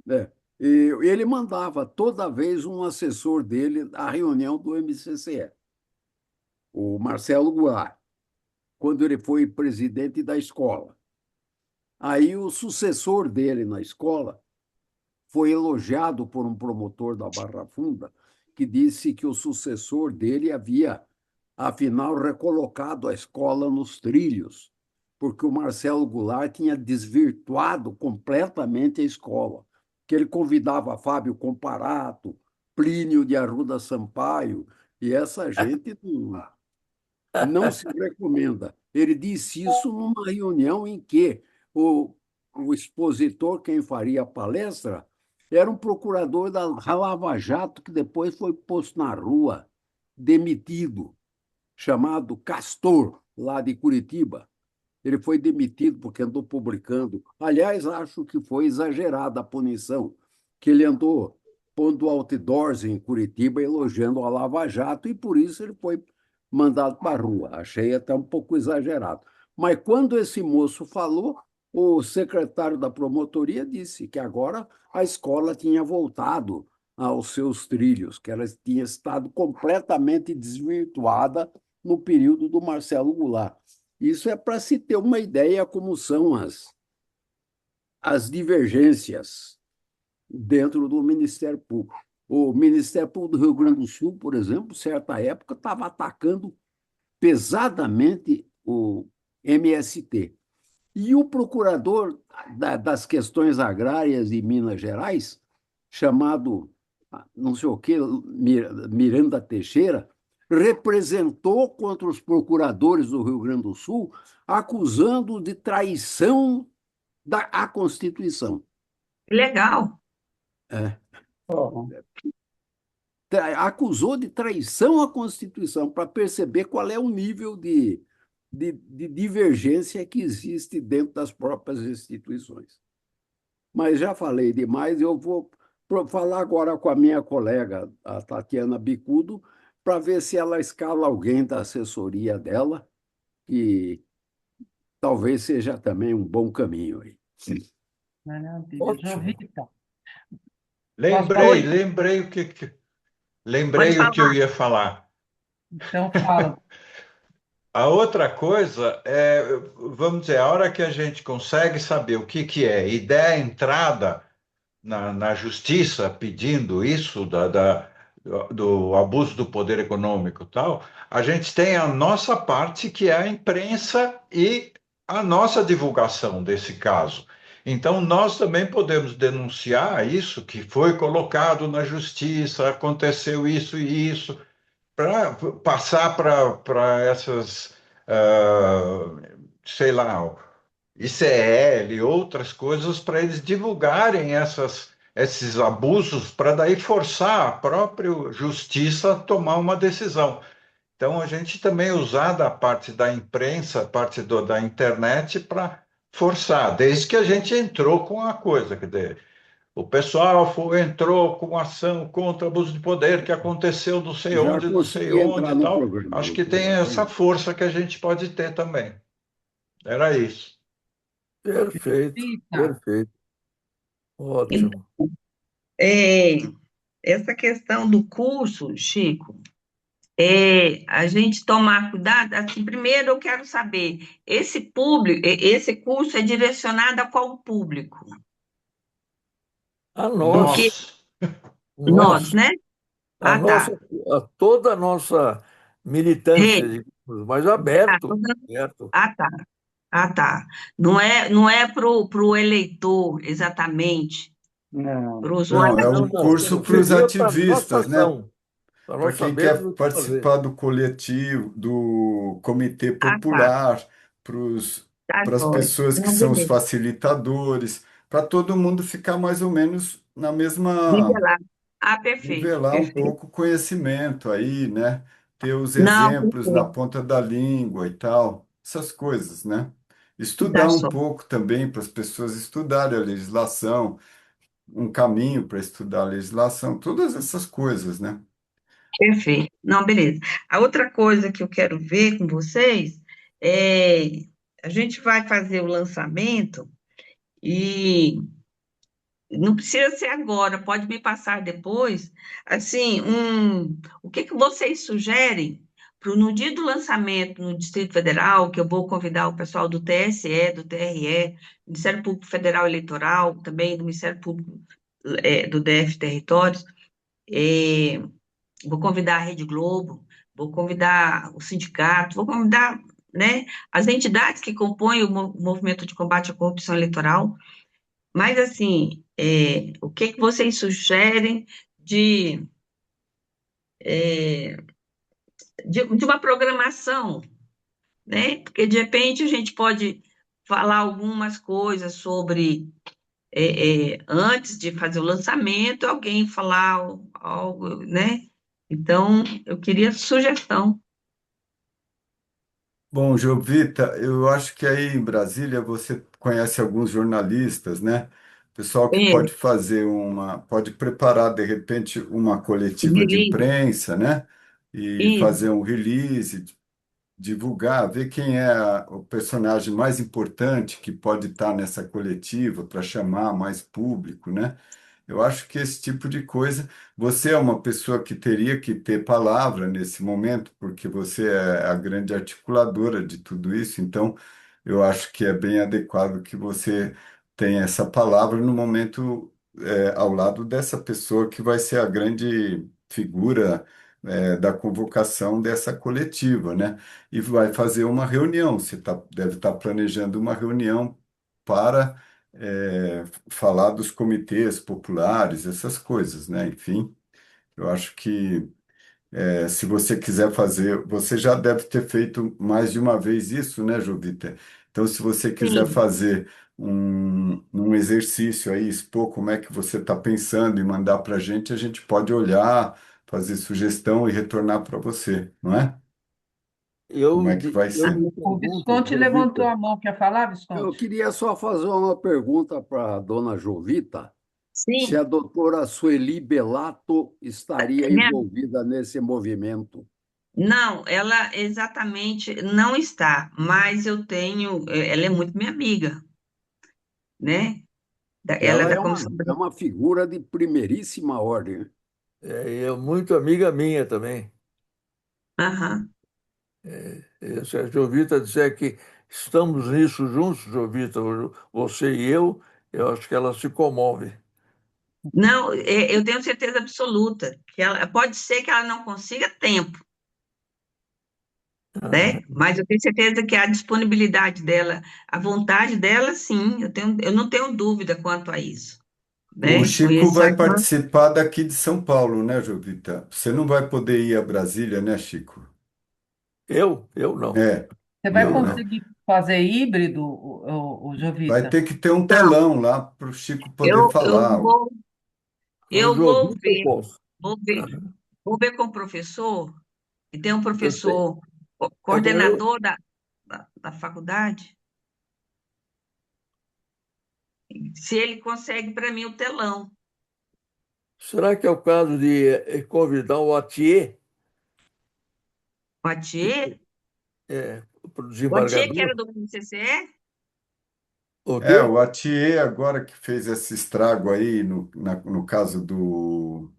É. E ele mandava toda vez um assessor dele à reunião do MCCE, o Marcelo Goulart, quando ele foi presidente da escola. Aí o sucessor dele na escola foi elogiado por um promotor da Barra Funda, que disse que o sucessor dele havia, afinal, recolocado a escola nos trilhos, porque o Marcelo Goulart tinha desvirtuado completamente a escola, que ele convidava Fábio Comparato, Plínio de Arruda Sampaio, e essa gente não se recomenda. Ele disse isso numa reunião em que o expositor, quem faria a palestra, Era um procurador da Lava Jato que depois foi posto na rua, demitido, chamado Castor, lá de Curitiba. Ele foi demitido porque andou publicando. Aliás, acho que foi exagerada a punição, que ele andou pondo outdoors em Curitiba elogiando a Lava Jato e por isso ele foi mandado para a rua. Achei até um pouco exagerado. Mas quando esse moço falou, o secretário da promotoria disse que agora a escola tinha voltado aos seus trilhos, que ela tinha estado completamente desvirtuada no período do Marcelo Goulart. Isso é para se ter uma ideia como são as divergências dentro do Ministério Público. O Ministério Público do Rio Grande do Sul, por exemplo, certa época, estava atacando pesadamente o MST. E o procurador das questões agrárias de Minas Gerais, chamado não sei o quê, Miranda Teixeira, representou contra os procuradores do Rio Grande do Sul, acusando de traição à Constituição. Legal. É. Ó, Acusou de traição à Constituição, para perceber qual é o nível de divergência que existe dentro das próprias instituições. Mas já falei demais, eu vou falar agora com a minha colega, a Tatiana Bicudo, para ver se ela escala alguém da assessoria dela, que talvez seja também um bom caminho aí. Maravilha. Ótimo. Jovita, Lembrei, Oi, pode lembrei o que eu falar. ia falar. então fala. A outra coisa é, vamos dizer, a hora que a gente consegue saber o que é e der a entrada na justiça pedindo isso do abuso do poder econômico e tal, a gente tem a nossa parte, que é a imprensa e a nossa divulgação desse caso. Então, nós também podemos denunciar isso, que foi colocado na justiça, aconteceu isso e isso, para passar para essas, sei lá, ICL e outras coisas, para eles divulgarem esses abusos, para daí forçar a própria justiça a tomar uma decisão. Então, a gente também usar da parte da imprensa, parte da internet, para forçar, desde que a gente entrou com a coisa, quer dizer, o pessoal entrou com ação contra abuso de poder que aconteceu Já não sei consegui onde entrar e no tal. programa, Acho que doutor. tem essa força que a gente pode ter também. Era isso. Perfeito, Jovita, perfeito. Ótimo. É, essa questão do curso, Chico, a gente tomar cuidado. Assim, primeiro, eu quero saber, esse público, esse curso é direcionado a qual público? A Porque nós, Nós. nós, nós, né? a Ah, tá. nossa, toda a nossa militância, Rede. digamos, mas Ah, aberto, aberto. ah, tá. Ah, tá. Não é para o eleitor exatamente, para não. o Não, usuário. é Não, um não, curso para os seria para nossa ativistas, né? ação, para Para nós quem sabermos quer o que fazer. participar do coletivo, do comitê Ah, tá. popular, Tá para as jóia. pessoas que Não, são os beleza. facilitadores, para todo mundo ficar mais ou menos na mesma, Nivelar. Ah, perfeito, nivelar um perfeito. pouco o conhecimento aí, né? Ter os Não, exemplos na perfeito. ponta da língua e tal, essas coisas, né? Tá Estudar um só. pouco também para as pessoas estudarem a legislação, um caminho para estudar a legislação, todas essas coisas, né? Perfeito. Não, beleza. A outra coisa que eu quero ver com vocês é a gente vai fazer o lançamento e não precisa ser agora, pode me passar depois. Assim, o que que vocês sugerem para no dia do lançamento no Distrito Federal, que eu vou convidar o pessoal do TSE, do TRE, Ministério Público Federal Eleitoral, também do Ministério Público do DF Territórios, é, vou convidar a Rede Globo, vou convidar o sindicato, vou convidar, né, as entidades que compõem o movimento de combate à corrupção eleitoral, mas, assim, o que que vocês sugerem de, é, de uma programação, né? Porque, de repente, a gente pode falar algumas coisas sobre antes de fazer o lançamento, alguém falar algo, né? Então, eu queria sugestão. Bom, Jovita, eu acho que aí em Brasília você conhece alguns jornalistas, né? Pessoal que É, pode fazer pode preparar de repente uma coletiva de release, imprensa, né? E fazer isso, um release, divulgar, ver quem é o personagem mais importante que pode estar nessa coletiva para chamar mais público, né? Eu acho que esse tipo de coisa, você é uma pessoa que teria que ter palavra nesse momento, porque você é a grande articuladora de tudo isso, então eu acho que é bem adequado que você tenha essa palavra no momento, ao lado dessa pessoa que vai ser a grande figura, da convocação dessa coletiva, né? E vai fazer uma reunião, deve estar planejando uma reunião para falar dos comitês populares, essas coisas, né? Enfim, eu acho que se você quiser fazer, você já deve ter feito mais de uma vez isso, né, Jovita? Então, se você quiser sim. fazer um exercício aí, expor como é que você está pensando e mandar para a gente pode olhar, fazer sugestão e retornar para você, não é? Como é que vai Eu ser? me O pergunto, Visconde levantou Jovita, a mão. Quer falar, Eu Visconde? queria só fazer uma pergunta para a dona Jovita, se a Sim, doutora Sueli Bellato estaria minha, envolvida nesse movimento. não, ela exatamente não está, mas ela é muito minha amiga, né? Ela é Ela da comissão. é uma figura de primeiríssima ordem. é muito amiga minha também. Aham. Se a Jovita disser que estamos nisso juntos, Jovita, você e eu acho que ela se comove. Não, eu tenho certeza absoluta que ela pode ser que ela não consiga tempo, né? Ah, Mas eu tenho certeza que a disponibilidade dela, a vontade dela, sim, eu não tenho dúvida quanto a isso, O né? Chico Conheço a vai irmã. participar daqui de São Paulo, né, Jovita? Você não vai poder ir a Brasília, né, Chico? eu não. É, Você vai Eu não, não. né? conseguir fazer híbrido, o Vai Jovita? ter que ter um Não, telão lá para o Chico poder eu falar. vou, Com eu vou Jovita eu ver, posso. vou ver, vou ver com o professor, e tem um Eu sei. professor Agora, coordenador da faculdade, se ele consegue para mim o telão. será que é o caso de convidar o Atier, O que Atier, para o o Atier que desembargador? era do CCE? O É, quê? o Atier agora que fez esse estrago aí, no caso do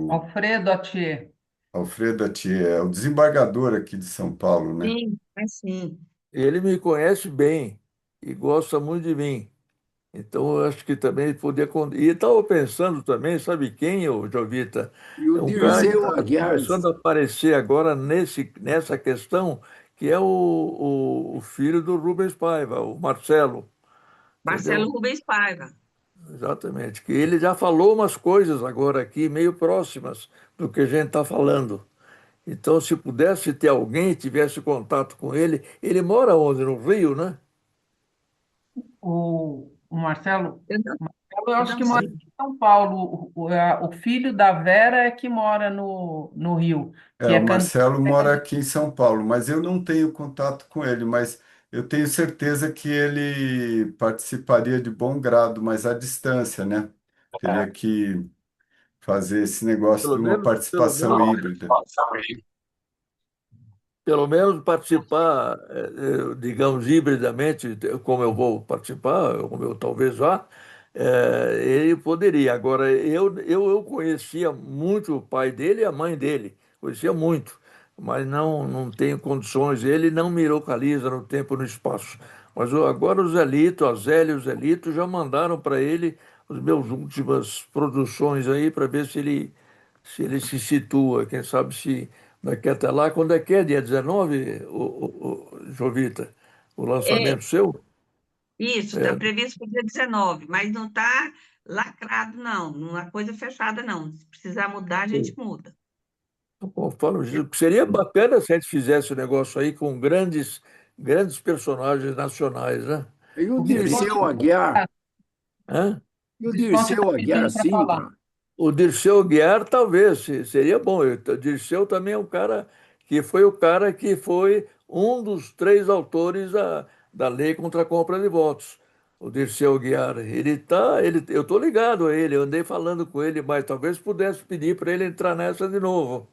Alfredo Atier. Alfredo Atier, é o desembargador aqui de São Paulo, né? Sim, é sim. Ele me conhece bem e gosta muito de mim. Então, eu acho que também podia. E estava pensando também, sabe quem, ô Jovita? E o É um cara que Dirceu está Aguiar, começando a aparecer agora nessa questão, que é o filho do Rubens Paiva, o Marcelo, Marcelo entendeu? Rubens Paiva. Exatamente. Que ele já falou umas coisas agora aqui, meio próximas do que a gente está falando. Então, se pudesse ter alguém, tivesse contato com ele, ele mora onde? No Rio, né? O Marcelo, Eu não, eu eu acho não que mora sei. em São Paulo. O filho da Vera é que mora no Rio, É, que é o candidato. Marcelo mora aqui em São Paulo, mas eu não tenho contato com ele, mas eu tenho certeza que ele participaria de bom grado, mas à distância, né? Teria que fazer esse negócio de uma Pelo participação menos híbrida. pelo menos participar, digamos, hibridamente, como eu vou participar, como eu talvez vá, ele poderia. Agora, eu conhecia muito o pai dele e a mãe dele, conhecia muito, mas não tenho condições. Ele não me localiza no tempo e no espaço. Mas agora o Zelito, a Zélia e o Zelito já mandaram para ele as minhas últimas produções aí, para ver se ele se situa, quem sabe se daqui até lá, quando é que é? Dia 19, Jovita? O É, lançamento seu? isso, está É, previsto para o dia 19, mas não está lacrado, não. Não é coisa fechada, não. Se precisar mudar, a gente muda. conforme diz, seria bacana se a gente fizesse o negócio aí com grandes personagens nacionais, né? E o O Seria. Visconde, Dirceu Aguiar, Hã? E o Visconti está Dirceu Aguiar pedindo para falar. Sintra? O Dirceu Guiar talvez seria bom. O Dirceu também é um cara que foi o cara que foi um dos três autores da lei contra a compra de votos. O Dirceu Guiar, eu estou ligado a ele, eu andei falando com ele, mas talvez pudesse pedir para ele entrar nessa de novo,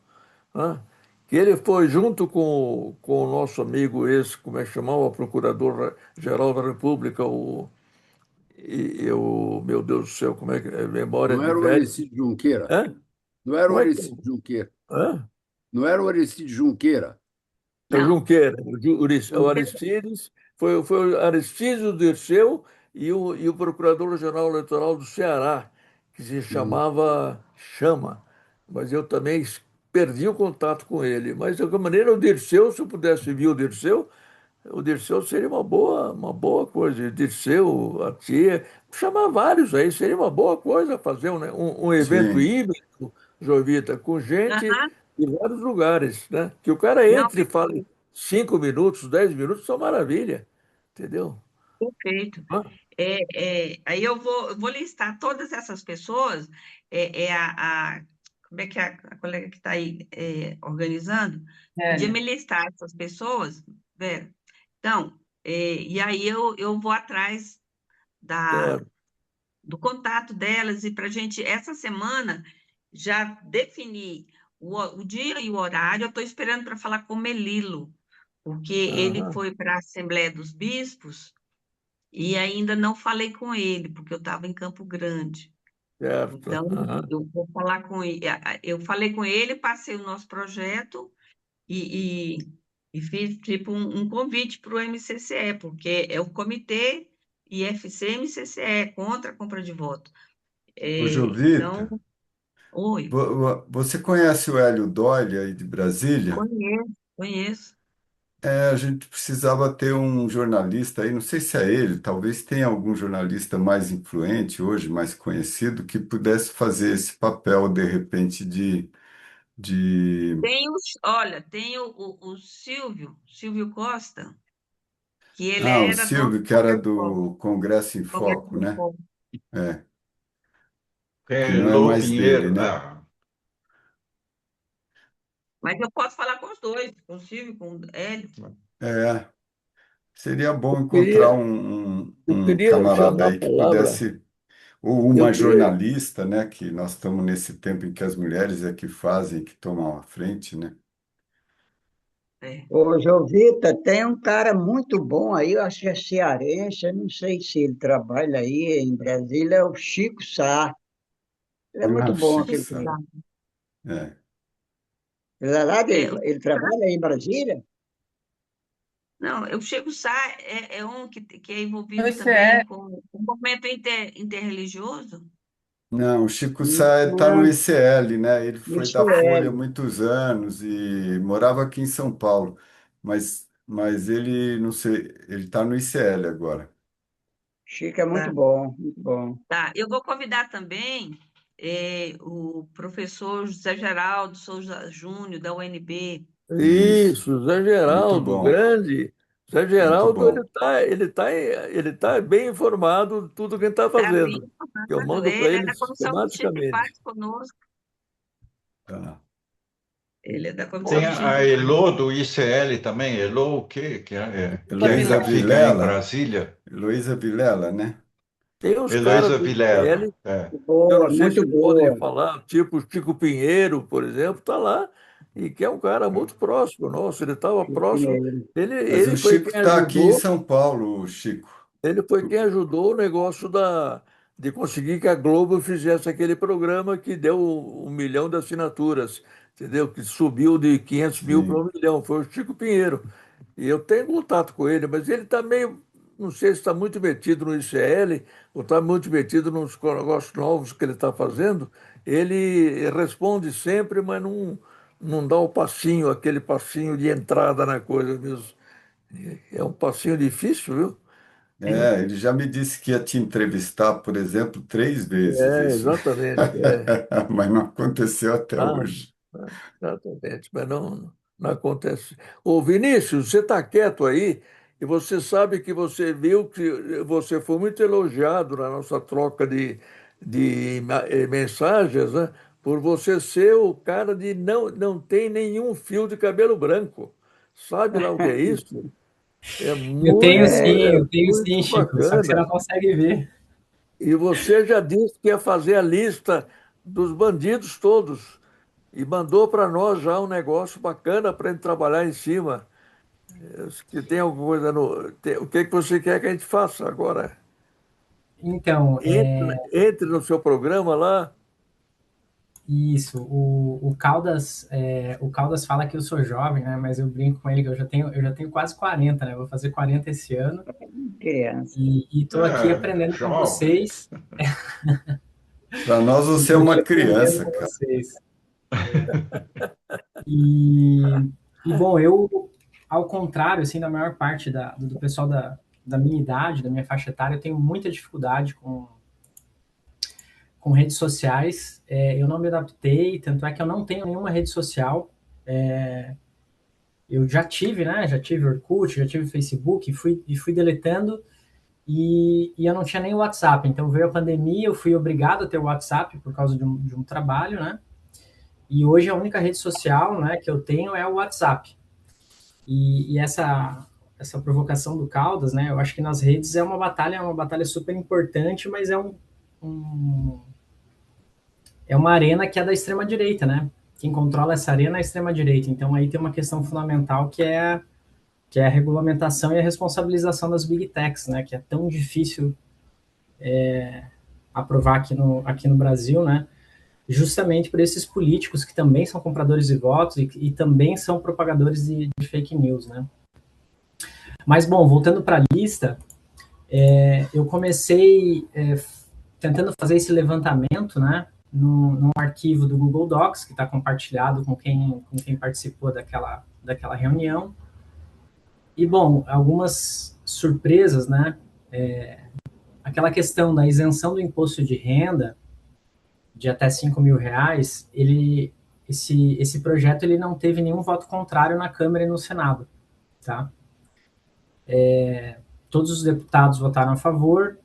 né? Que ele foi junto com o nosso amigo esse, como é que chamava, o Procurador-Geral da República, meu Deus do céu, como é que é? Memória Não de era o velho. Aristide Junqueira? Hã? Não era o Como é que é? Aristide Junqueira? Hã? Não era o Aristide Junqueira? É o Não, Junqueira, o não tem- Aristides, foi o Aristides o Dirceu e o Procurador-Geral Eleitoral do Ceará, que se Hum, chamava Chama. Mas eu também perdi o contato com ele. Mas, de qualquer maneira, o Dirceu, se eu pudesse vir o Dirceu seria uma boa coisa. O Dirceu, a tia, chamar vários aí, seria uma boa coisa fazer um evento Sim. híbrido, Jovita, com gente Aham, de vários lugares, né? Que o cara não, entre e fale 5 minutos, 10 minutos, são maravilha, entendeu? perfeito. Hã? Aí eu vou listar todas essas pessoas, como é que é a colega que está aí organizando? Podia Célia. me listar essas pessoas, Vera? Então, e aí eu vou atrás É, do contato delas e para a gente, essa semana, já definir o dia e o horário. Eu estou esperando para falar com o Melilo, porque ele aham, foi para a Assembleia dos Bispos e ainda não falei com ele, porque eu estava em Campo Grande. certo. Então, Aham, eu vou falar com ele. Eu falei com ele, passei o nosso projeto e, e, e fiz tipo um convite para o MCCE, porque é o Comitê IFC-MCCE contra a compra de voto. Ô, Então, Jovita, oi, você conhece o Hélio Doyle aí de Brasília? conheço, conheço. A gente precisava ter um jornalista aí, não sei se é ele, talvez tenha algum jornalista mais influente hoje, mais conhecido, que pudesse fazer esse papel, de repente, de... Olha, tem o Silvio Costa, que ele Ah, o era do Silvio, que era Congresso do Congresso em Foco, do né? Povo. É, que não é Elô mais dele, Pinheiro. né? Mas eu posso falar com os dois, com o Silvio, com o Hélio. É, seria bom Eu encontrar queria, eu um queria camarada chamar a aí que palavra, pudesse, ou eu uma queria, jornalista, né? Que nós estamos nesse tempo em que as mulheres é que fazem, que tomam a frente, né? É. Ô, Jovita, tem um cara muito bom aí, eu acho que é cearense, eu não sei se ele trabalha aí em Brasília, é o Chico Sá. Ele é Ah, muito o bom, Chico aquele Sá. cara. É. Ele é lá É, dele, ele trabalha aí em Brasília? não, o Chico Sá é um que é envolvido Isso é, também com o movimento interreligioso. Não, o Chico Sá está no Não, ICL, né? Ele foi isso da Folha há é. muitos anos e morava aqui em São Paulo, mas ele, não sei, ele está no ICL agora. Chico é muito Tá, bom, muito bom. tá. Eu vou convidar também o professor José Geraldo Souza Júnior, da UNB. Isso, isso, Zé muito Geraldo, bom, grande. Zé muito Geraldo, bom. ele tá bem informado de tudo que ele está Está bem fazendo. Eu informado. mando para Ele é ele da Comissão 27 e sistematicamente. faz conosco. Tá. Ele é da Comissão Tem vinte e a quatro. Elô do ICL também, Elô o quê? Luísa Heloísa Que Vilela. fica em Vilela, Brasília. Heloísa Vilela, né? Tem os caras Heloísa do IPL, Vilela. É. eu não Boa, sei muito se podem boa. falar, tipo o Chico Pinheiro, por exemplo, está lá, e que é um cara muito próximo nosso, ele estava Chico próximo, Pinheiro. ele, Mas o ele foi Chico quem está aqui em ajudou. São Paulo, o Chico. Ele foi quem ajudou o negócio de conseguir que a Globo fizesse aquele programa que deu 1 milhão de assinaturas, entendeu? Que subiu de 500 mil para Sim. 1 milhão. Foi o Chico Pinheiro. E eu tenho contato com ele, mas ele está meio, não sei se está muito metido no ICL ou está muito metido nos negócios novos que ele está fazendo. Ele responde sempre, mas não dá o passinho, aquele passinho de entrada na coisa mesmo. É um passinho difícil, viu? É, ele já me disse que ia te entrevistar, por exemplo, 3 vezes É, isso, exatamente. mas não aconteceu até Ah, hoje. exatamente, mas não acontece. Ô, Vinícius, você está quieto aí e você sabe que você viu que você foi muito elogiado na nossa troca de mensagens, né? Por você ser o cara de não tem nenhum fio de cabelo branco. Sabe lá o que é isso? É Eu tenho sim, muito Chico, só que você não bacana. consegue ver. E você já disse que ia fazer a lista dos bandidos todos e mandou para nós já um negócio bacana para a gente trabalhar em cima. Que tem alguma coisa o que que você quer que a gente faça agora? Então, Entre no seu programa lá. isso, o Caldas fala que eu sou jovem, né? Mas eu brinco com ele que eu já tenho quase 40, né? Vou fazer 40 esse ano Criança. e estou aqui É, aprendendo com jovem. vocês. Para nós, E você é tô aqui uma aprendendo criança, com cara. vocês. E, bom, eu, ao contrário, assim, da maior parte do pessoal da minha idade, da minha faixa etária, eu tenho muita dificuldade com redes sociais. Eu não me adaptei, tanto é que eu não tenho nenhuma rede social. Eu já tive, né? Já tive Orkut, já tive Facebook, e fui deletando, e eu não tinha nem o WhatsApp. Então veio a pandemia, eu fui obrigado a ter o WhatsApp por causa de um trabalho, né? E hoje a única rede social, né, que eu tenho é o WhatsApp. E essa provocação do Caldas, né? Eu acho que nas redes é uma batalha super importante, mas um, é uma arena que é da extrema direita, né? Quem controla essa arena é a extrema direita. Então aí tem uma questão fundamental que é a regulamentação e a responsabilização das big techs, né? Que é tão difícil aprovar aqui no Brasil, né? Justamente por esses políticos que também são compradores de votos e também são propagadores de fake news, né? Mas, bom, voltando para a lista, eu comecei tentando fazer esse levantamento, né, num arquivo do Google Docs, que está compartilhado com quem participou daquela reunião. E, bom, algumas surpresas, né? Aquela questão da isenção do imposto de renda de até R$ 5.000, esse projeto ele não teve nenhum voto contrário na Câmara e no Senado, tá? Todos os deputados votaram a favor,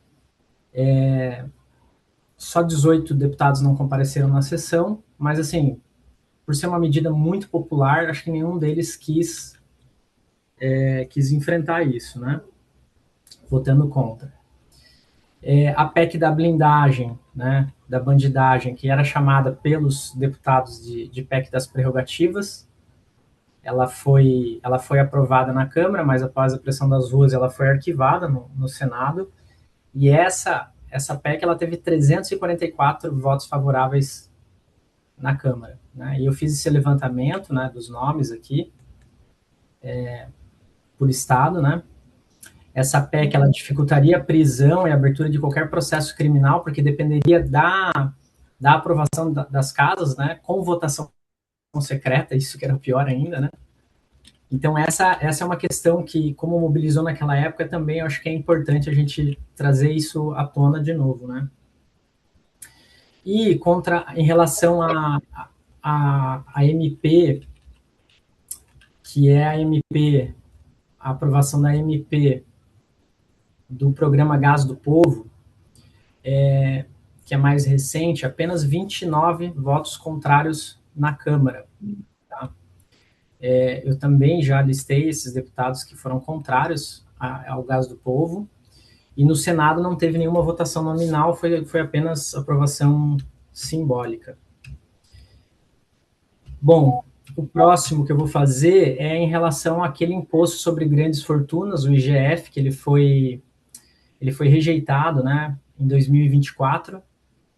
só 18 deputados não compareceram na sessão, mas assim, por ser uma medida muito popular, acho que nenhum deles quis enfrentar isso, né? Votando contra. A PEC da blindagem, né, da bandidagem, que era chamada pelos deputados de PEC das prerrogativas, ela foi aprovada na Câmara, mas após a pressão das ruas ela foi arquivada no Senado, e essa PEC ela teve 344 votos favoráveis na Câmara, né? E eu fiz esse levantamento, né, dos nomes aqui, por estado, né? Essa PEC ela dificultaria a prisão e a abertura de qualquer processo criminal, porque dependeria da aprovação das casas, né, com votação secreta, isso que era pior ainda, né? Então essa é uma questão que, como mobilizou naquela época, também eu acho que é importante a gente trazer isso à tona de novo, né? E em relação a MP, que é a aprovação da MP do programa Gás do Povo, que é mais recente, apenas 29 votos contrários na Câmara. Tá? Eu também já listei esses deputados que foram contrários ao Gás do Povo, e no Senado não teve nenhuma votação nominal, foi apenas aprovação simbólica. Bom, o próximo que eu vou fazer é em relação àquele imposto sobre grandes fortunas, o IGF, que ele foi rejeitado, né, em 2024,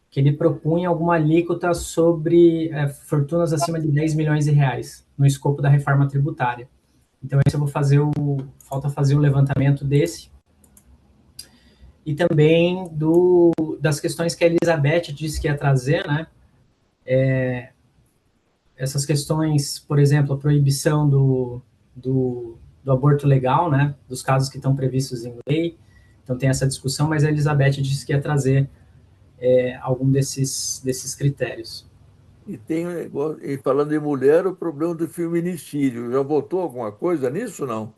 que ele propunha alguma alíquota sobre fortunas acima de 10 milhões de reais, no escopo da reforma tributária. Então, esse eu vou fazer falta fazer o levantamento desse. E também das questões que a Elizabeth disse que ia trazer, né? Essas questões, por exemplo, a proibição do aborto legal, né? Dos casos que estão previstos em lei. Então, tem essa discussão, mas a Elizabeth disse que ia trazer algum desses critérios. E falando em mulher, o problema do feminicídio. Já votou alguma coisa nisso, não?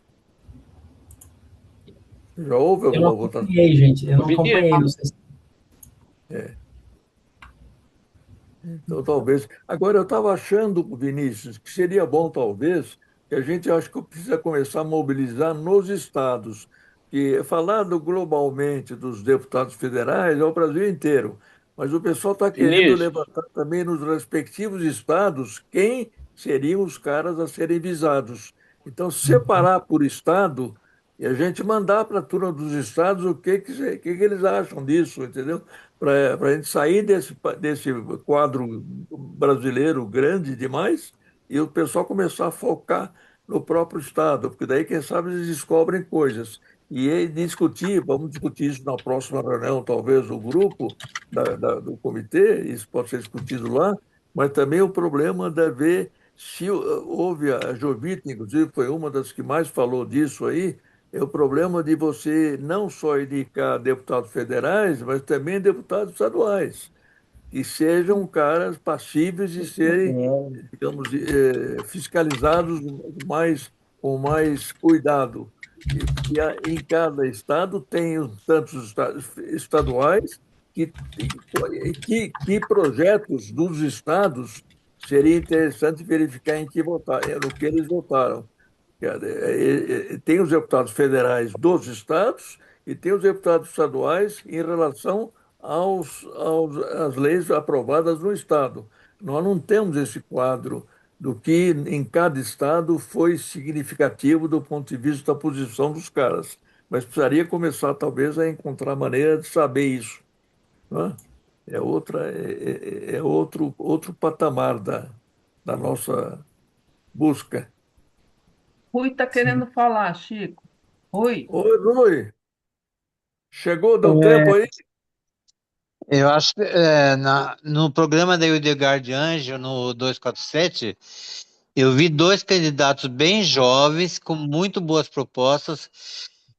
Já houve Eu não alguma votação? acompanhei, gente, eu não Vinícius, acompanhei, não sei se... Então, talvez. Agora, eu estava achando, Vinícius, que seria bom, talvez, que a gente acho que precisa começar a mobilizar nos estados, que falando globalmente dos deputados federais é o Brasil inteiro, mas o pessoal está querendo Vinícius, levantar também nos respectivos estados quem seriam os caras a serem visados. Então, separar por estado e a gente mandar para a turma dos estados o que eles acham disso, entendeu? Para a gente sair desse quadro brasileiro grande demais e o pessoal começar a focar no próprio Estado, porque daí, quem sabe, eles descobrem coisas. E aí discutir, vamos discutir isso na próxima reunião, talvez, o grupo do comitê, isso pode ser discutido lá, mas também o problema de ver se houve, a Jovita, inclusive, foi uma das que mais falou disso aí, é o problema de você não só indicar deputados federais, mas também deputados estaduais, que sejam caras passíveis de serem, digamos, fiscalizados com mais cuidado. Porque em cada estado tem tantos estaduais que projetos dos estados seria interessante verificar em que votar, no que eles votaram. Tem os deputados federais dos estados e tem os deputados estaduais em relação às leis aprovadas no estado. Nós não temos esse quadro do que em cada estado foi significativo do ponto de vista da posição dos caras. Mas precisaria começar, talvez, a encontrar maneira de saber isso, né? É outro patamar da nossa busca. Rui está querendo falar, Chico. Rui, Oi, Rui. Chegou, deu tempo É, aí? eu acho que no programa da Hildegard de Anjos, no 247, eu vi dois candidatos bem jovens, com muito boas propostas,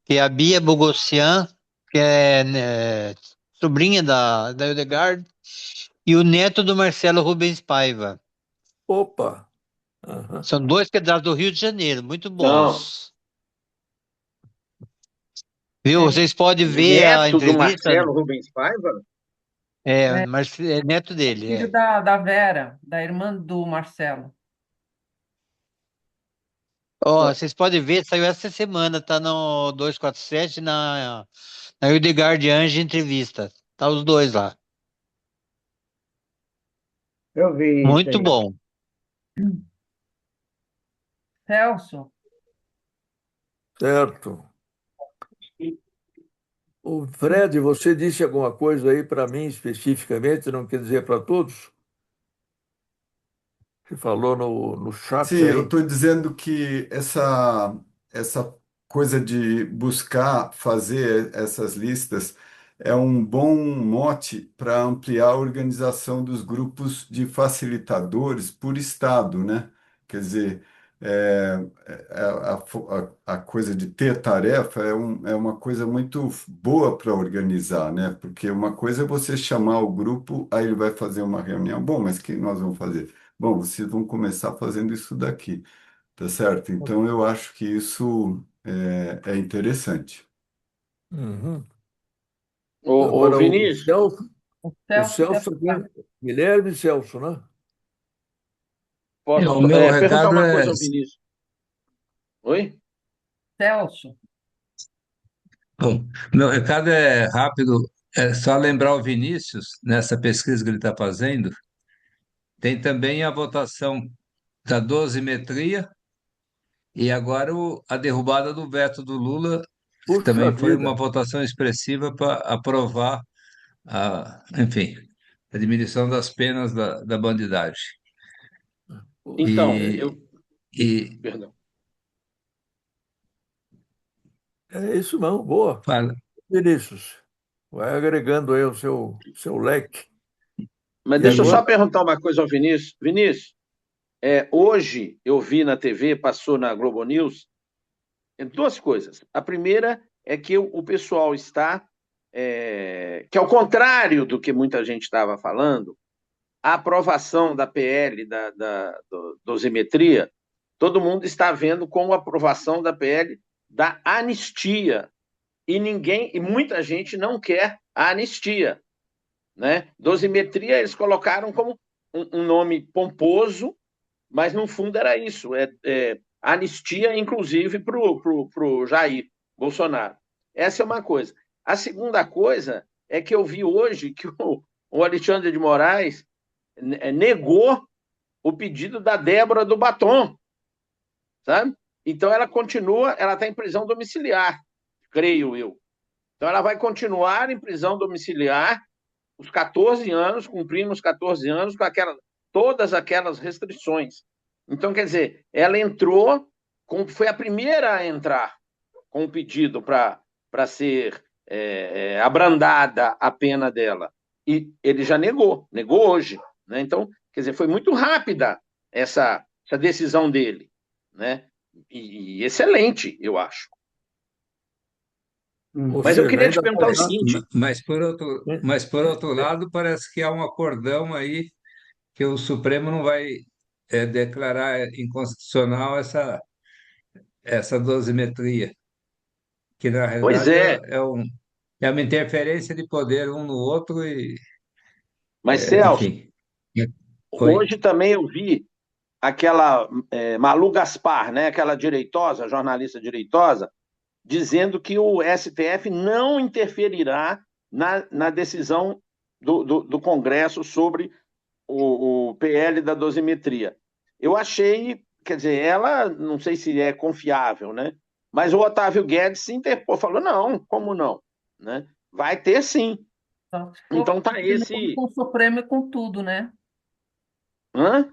que é a Bia Bogossian, que é sobrinha da Hildegard, e o neto do Marcelo Rubens Paiva. Opa! Aham. São dois candidatos do Rio de Janeiro, muito não. bons. Viu? é, Vocês podem ver a Neto do entrevista. Marcelo Rubens Paiva? É, é mas é neto dele, filho é. da Vera, da irmã do Marcelo. Ó, vocês podem ver, saiu essa semana, tá no 247 na Hildegard de Anjos entrevista. Tá os dois lá. Eu vi isso Muito aí. bom. Celso, Certo. O Fred, você disse alguma coisa aí para mim especificamente, não quer dizer para todos? Você falou no Sim, chat eu aí. estou dizendo que essa coisa de buscar fazer essas listas é um bom mote para ampliar a organização dos grupos de facilitadores por estado, né? Quer dizer, a coisa de ter tarefa é uma coisa muito boa para organizar, né? Porque uma coisa é você chamar o grupo, aí ele vai fazer uma reunião. Bom, mas o que nós vamos fazer? Bom, vocês vão começar fazendo isso daqui, tá certo? Então, eu acho que isso é interessante. Uhum. Ô, Agora, Vinícius, o O Celso quer Celso falar. também, Guilherme Celso, né? posso O meu perguntar recado uma é, coisa ao Vinícius? Oi? Celso, bom, meu recado é rápido, é só lembrar o Vinícius, nessa pesquisa que ele está fazendo, tem também a votação da dosimetria e agora a derrubada do veto do Lula, que Puxa também foi vida. uma votação expressiva para aprovar enfim, a diminuição das penas da bandidagem. Então, E, e perdão. É isso não, boa. fala, Vinícius, vai agregando aí o seu leque. Mas E deixa eu agora, só perguntar uma coisa ao Vinícius. Vinícius, hoje eu vi na TV, passou na Globo News, duas coisas. A primeira é que o pessoal está, que ao contrário do que muita gente estava falando, a aprovação da PL, da dosimetria, todo mundo está vendo como a aprovação da PL da anistia. E muita gente não quer a anistia, né? Dosimetria eles colocaram como um nome pomposo, mas no fundo era isso, anistia, inclusive, para o Jair Bolsonaro. Essa é uma coisa. A segunda coisa é que eu vi hoje que o Alexandre de Moraes negou o pedido da Débora do Batom, sabe? Então ela continua, ela está em prisão domiciliar, creio eu. Então ela vai continuar em prisão domiciliar os 14 anos, cumprindo os 14 anos com todas aquelas restrições. Então, quer dizer, ela entrou, foi a primeira a entrar com o pedido para ser abrandada a pena dela. E ele já negou hoje. Né? Então, quer dizer, foi muito rápida essa decisão dele. Né? E excelente, eu acho. Ou Mas eu seja, queria te ainda perguntar o falta. seguinte. Mas por outro lado, parece que há um acordão aí que o Supremo não vai declarar inconstitucional essa dosimetria, que na Pois realidade é, é uma interferência de poder um no outro mas Celso, enfim. hoje Oi. também eu vi aquela Malu Gaspar, né, aquela direitosa, jornalista direitosa, dizendo que o STF não interferirá na decisão do Congresso sobre o PL da dosimetria. Eu achei, quer dizer, ela, não sei se é confiável, né? Mas o Otávio Guedes se interpôs, falou, não, como não? Né? Vai ter sim. Só se for Então tá de novo esse... com o Supremo e com tudo, né? Hã?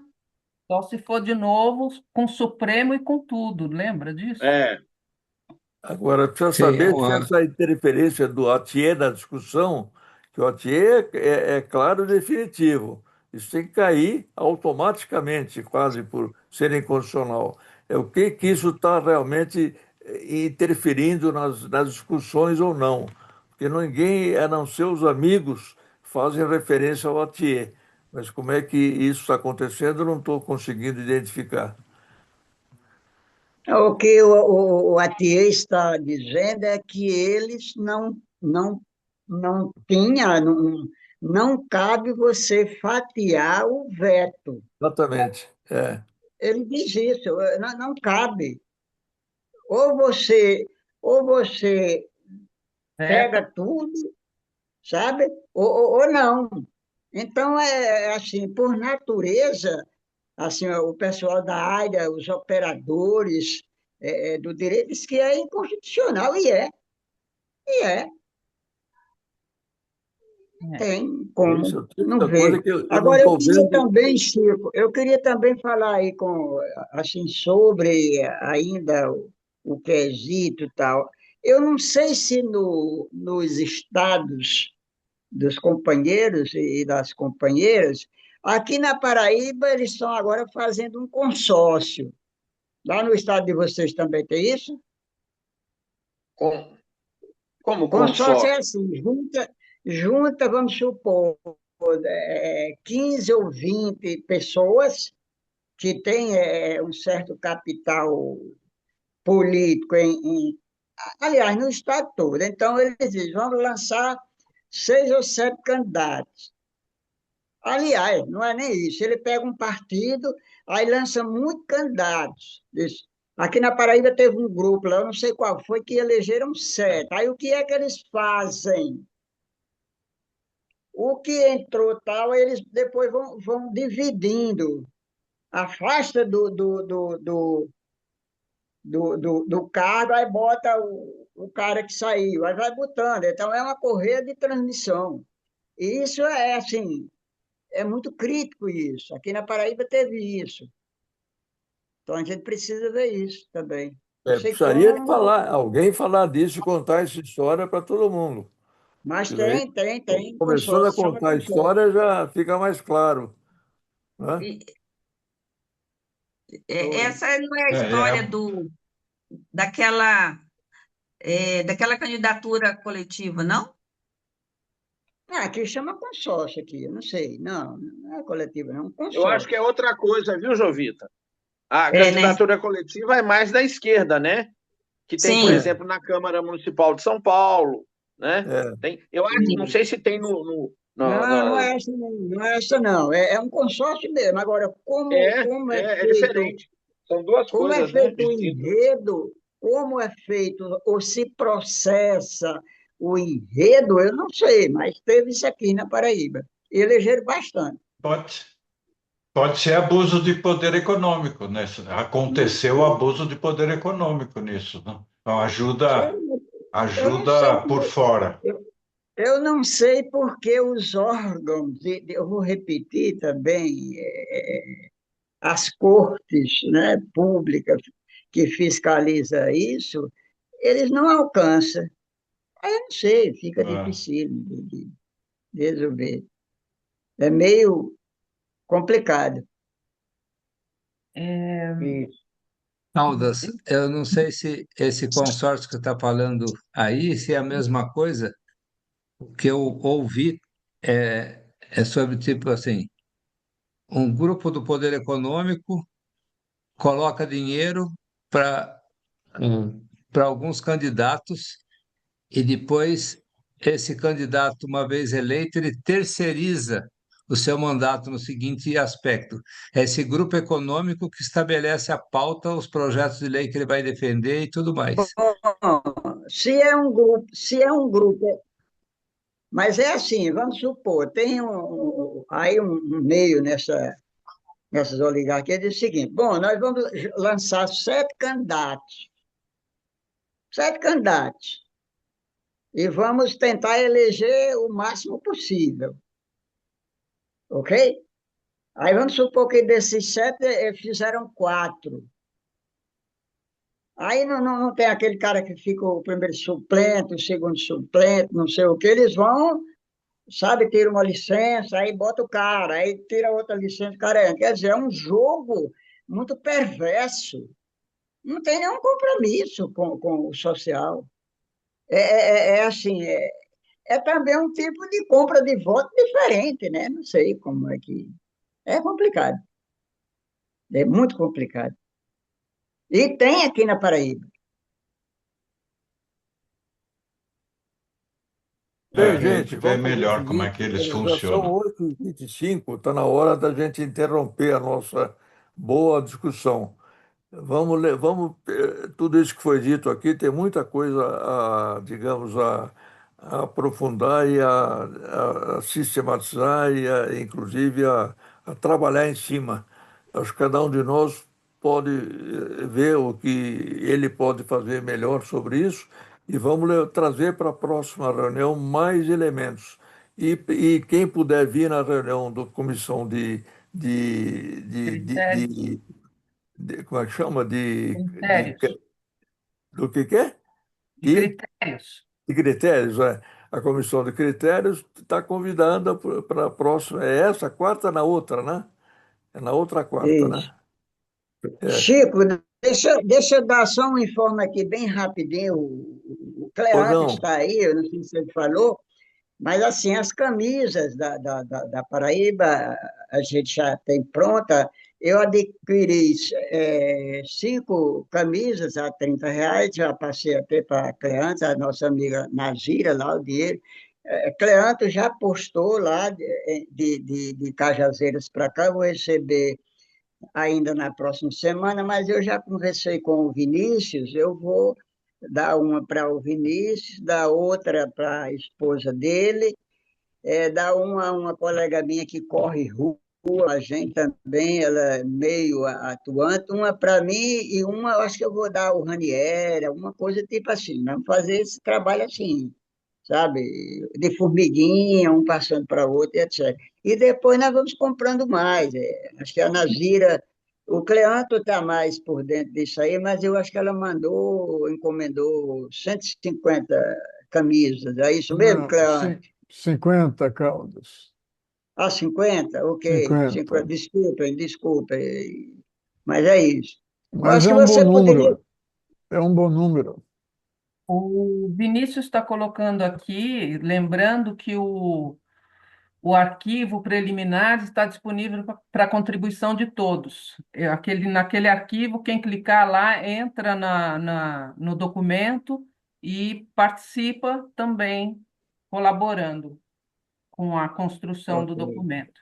Só se for de novo com o Supremo e com tudo, lembra disso? É, Agora, precisa Sim, saber se essa interferência do Atier na discussão, que o Atier é claro e definitivo. Isso tem que cair automaticamente, quase por ser inconstitucional. É o que isso está realmente interferindo nas discussões ou não. Porque ninguém, a não ser os amigos, fazem referência ao Atier. Mas como é que isso está acontecendo, eu não estou conseguindo identificar. O que o Atier está dizendo é que eles não tinha, não cabe você fatiar o veto. Exatamente. É. Ele diz isso, não cabe. Ou você, ou você Veta. pega tudo, sabe? Ou não. Então, assim, por natureza, assim, o pessoal da área, os operadores do direito, diz que é inconstitucional, e é, É. tem como Isso, não outra coisa ver. que eu não Agora, eu estou queria vendo. também, Chico, eu queria também falar aí assim, sobre ainda o quesito e tal. Eu não sei se nos estados dos companheiros e das companheiras, aqui na Paraíba eles estão agora fazendo um consórcio. Lá no estado de vocês também tem isso? como Consórcio é consórcio? assim, junta, vamos supor, 15 ou 20 pessoas que têm um certo capital político aliás, no estado todo. Então, eles dizem, vamos lançar 6 ou 7 candidatos. Aliás, não é nem isso. Ele pega um partido, aí lança muitos candidatos. Aqui na Paraíba teve um grupo lá, eu não sei qual foi, que elegeram 7. Aí o que é que eles fazem? O que entrou tal, eles depois vão dividindo. Afasta do cargo, aí bota o cara que saiu, aí vai botando. Então é uma correia de transmissão. E isso assim, é muito crítico isso. Aqui na Paraíba teve isso. Então a gente precisa ver isso também. Não sei Precisaria de como, falar, alguém falar disso e contar essa história para todo mundo. mas Que daí, tem começando a consórcio, chama contar a consórcio. história, já fica mais claro, né? E, Oi. essa não é a É, história daquela candidatura coletiva, não? Aqui chama consórcio aqui, eu não sei. Não, não é coletivo, não, é um Eu acho que é consórcio. outra coisa, viu, Jovita? A É, né? candidatura coletiva é mais da esquerda, né? Que tem, por Sim. É, exemplo, na Câmara Municipal de São Paulo, né? é. Eu acho, não E sei se tem No- Não, não no- é essa, não, não é essa, não. É um consórcio mesmo. Agora, é diferente. São duas como é coisas, né? feito o Distintas. enredo, como é feito, ou se processa o enredo, eu não sei, mas teve isso aqui na Paraíba. E elegeram bastante. Pode, pode ser abuso de poder econômico, né? Não Aconteceu sei, abuso de poder econômico nisso, né? Então, eu não sei, ajuda por fora. eu não sei porque os órgãos, eu vou repetir também, as cortes, né, públicas que fiscaliza isso, eles não alcançam. Aí eu não sei, fica Ah, difícil de resolver. É meio complicado. É, Isso. Caldas, eu não sei se esse consórcio que você está falando aí, se é a mesma coisa. O que eu ouvi é sobre, tipo assim, um grupo do poder econômico coloca dinheiro para para alguns candidatos e depois esse candidato, uma vez eleito, ele terceiriza o seu mandato no seguinte aspecto: é esse grupo econômico que estabelece a pauta, os projetos de lei que ele vai defender e tudo mais. Bom, se é um grupo, mas é assim, vamos supor, tem aí um meio nessas oligarquias diz o seguinte: bom, nós vamos lançar sete candidatos, e vamos tentar eleger o máximo possível, ok? Aí vamos supor que desses sete fizeram quatro. Aí não tem aquele cara que fica o primeiro suplente, o segundo suplente, não sei o que, eles vão, sabe, tira uma licença, aí bota o cara, aí tira outra licença, o cara entra. Quer dizer, é um jogo muito perverso. Não tem nenhum compromisso com o social. É assim, é também um tipo de compra de voto diferente, né? Não sei como é que. É complicado, é muito complicado. E tem aqui na Paraíba. é, Bem, a gente gente, vê vamos fazer o melhor como é seguinte: que eles já são funcionam. 8h25, está na hora da gente interromper a nossa boa discussão. Tudo isso que foi dito aqui tem muita coisa digamos, a aprofundar e a sistematizar e, inclusive, a trabalhar em cima. Acho que cada um de nós pode ver o que ele pode fazer melhor sobre isso e vamos trazer para a próxima reunião mais elementos. E quem puder vir na reunião da comissão de, de, de, critérios, de como é que chama? critérios, Do que é? de critérios. De critérios, é. A comissão de critérios está convidada para a próxima. É essa, quarta na outra, né? É na outra quarta, Isso. né? É. Chico, deixa eu dar só um informe aqui bem rapidinho. O Pois Cleante não. está aí, eu não sei se ele falou, mas assim, as camisas da Paraíba a gente já tem pronta. Eu adquiri 5 camisas a R$ 30, já passei até para a Cleante, a nossa amiga Nazira, lá o dinheiro. Cleante já postou lá de Cajazeiras para cá, eu vou receber ainda na próxima semana, mas eu já conversei com o Vinícius, eu vou dar uma para o Vinícius, dar outra para a esposa dele, dar uma a uma colega minha que corre rua, a gente também, ela é meio atuante, uma para mim e uma eu acho que eu vou dar ao Ranieri, alguma coisa tipo assim, vamos fazer esse trabalho assim, sabe? De formiguinha, um passando para o outro, etc. E depois nós vamos comprando mais. Acho que a Nazira, o Cleanto está mais por dentro disso aí, mas eu acho que ela encomendou 150 camisas. É isso mesmo, Não, Cleanto? 50 caudas. Ah, 50? Ok. 50. 50. Desculpem. Mas é isso. Eu Mas acho é que um bom você poderia. número. É um bom número. O Vinícius está colocando aqui, lembrando que o arquivo preliminar está disponível para contribuição de todos. Naquele arquivo, quem clicar lá entra no documento e participa também, colaborando com a construção do Ok. documento.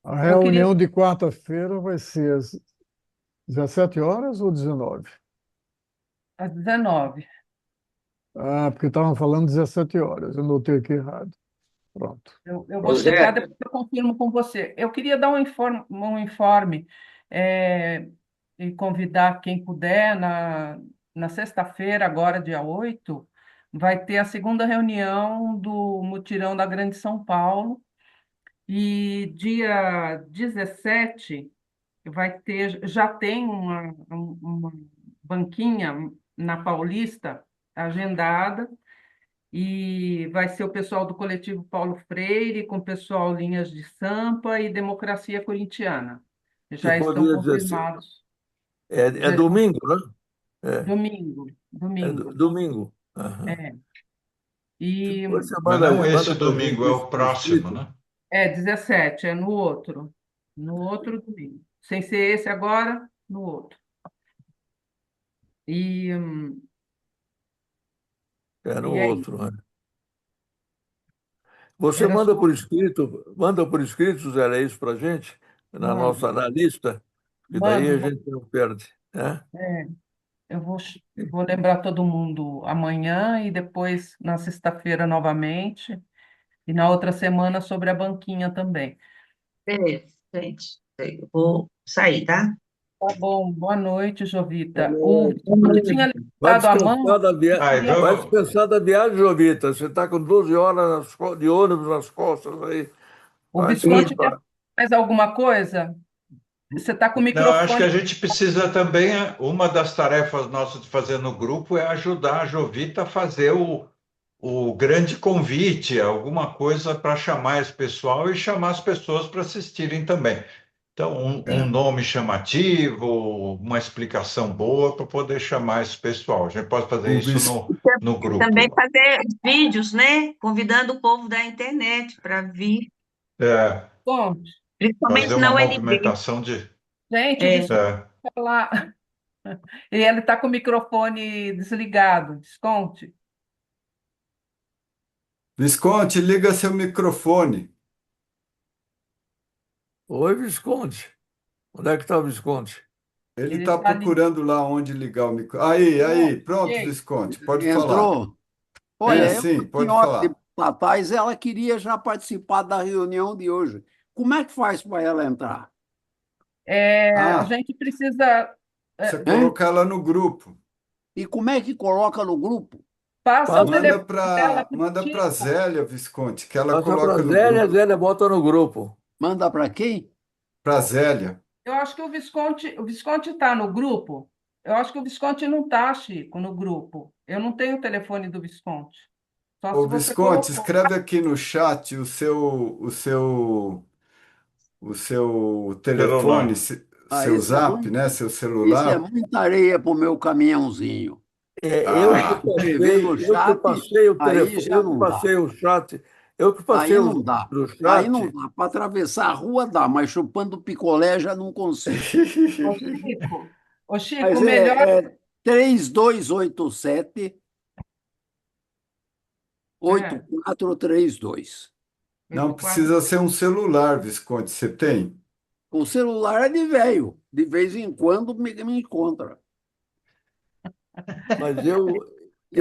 A Eu queria reunião de quarta-feira vai ser às 17 horas ou 19? às 19. Ah, porque estavam falando 17 horas. Eu notei aqui errado. Pronto. Eu vou checar, Rogério, depois eu confirmo com você. Eu queria dar um informe é, e convidar quem puder, na sexta-feira, agora, dia 8, vai ter a segunda reunião do Mutirão da Grande São Paulo, e dia 17 vai ter, já tem uma banquinha na Paulista agendada, e vai ser o pessoal do Coletivo Paulo Freire, com o pessoal Linhas de Sampa e Democracia Corintiana. se Já for estão dia 16. confirmados. É Já estão- domingo, né? Domingo, domingo. Domingo. Aham. É. E Depois você Mas não manda esse para a gente domingo, é isso o por próximo, escrito. né? é 17, é no outro. No outro domingo. Sem ser esse agora, no outro. E, hum, É no e é isso. outro, né? Você Era só. manda por escrito, Zé, é isso para a gente, na Mando, nossa analista, que daí mando. a gente não perde, né? É, eu vou lembrar todo mundo amanhã e depois na sexta-feira novamente. E na outra semana sobre a banquinha também. Beleza, gente. Eu vou sair, tá? Tá bom, boa noite, Jovita. O Falou. Visconde tinha Vai levantado a descansar mão, da viagem, Aí, queria. vai vamos. descansar da viagem, Jovita. Você está com 12 horas de ônibus nas costas aí. O Vai Visconde quer descansar. mais alguma coisa? Você está com o Não, acho que microfone. a gente precisa também, uma das tarefas nossas de fazer no grupo é ajudar a Jovita a fazer o grande convite, alguma coisa para chamar esse pessoal e chamar as pessoas para assistirem também. Então, um É. nome chamativo, uma explicação boa para poder chamar esse pessoal. A gente pode fazer O isso vis... no E também grupo. fazer vídeos, né? Convidando o povo da internet para vir, É, Visconde, fazer principalmente uma na UNB. movimentação de. gente, o É, Visconde É, vai falar. E ele está com o microfone desligado. Visconde. Visconde, liga seu microfone. Oi, Visconde. Onde é que está o Visconde? Ele Ele está está ali. procurando lá onde ligar o microfone. Aí, pronto, Ei, Visconde, pode falar. Entrou? É, Olha, sim, a pode senhora de falar. Batatais, ela queria já participar da reunião de hoje. Como é que faz para ela entrar? a Ah, gente precisa. você Hein? coloca ela no grupo. E como é que coloca no grupo? Passa o Passa, telefone dela para o Manda para Chico. Zélia, Visconde, que ela passa para coloca a no Zélia, a grupo. Zélia bota no grupo. Manda para quem? Para Zélia. Eu acho que o Visconde está no grupo. Eu acho que o Visconde não está, Chico, no grupo. Eu não tenho o telefone do Visconde. Só Ô, se você Visconde, colocou. escreve aqui no chat o seu telefone, celular. Ah, seu zap, né? Seu isso é celular. muita areia para o meu caminhãozinho. Ah, Escrever no chat, aí já eu que não dá. passei o chat, eu que passei Aí o não zap dá. pro Aí não chat. dá. Para atravessar a rua dá, mas chupando picolé já não consigo. Ô, Chico, o Mas melhor. é 3287 É, 8432. não 84. precisa ser um celular, Visconde. Você tem? O celular é de velho. De vez em quando me encontra. Mas É eu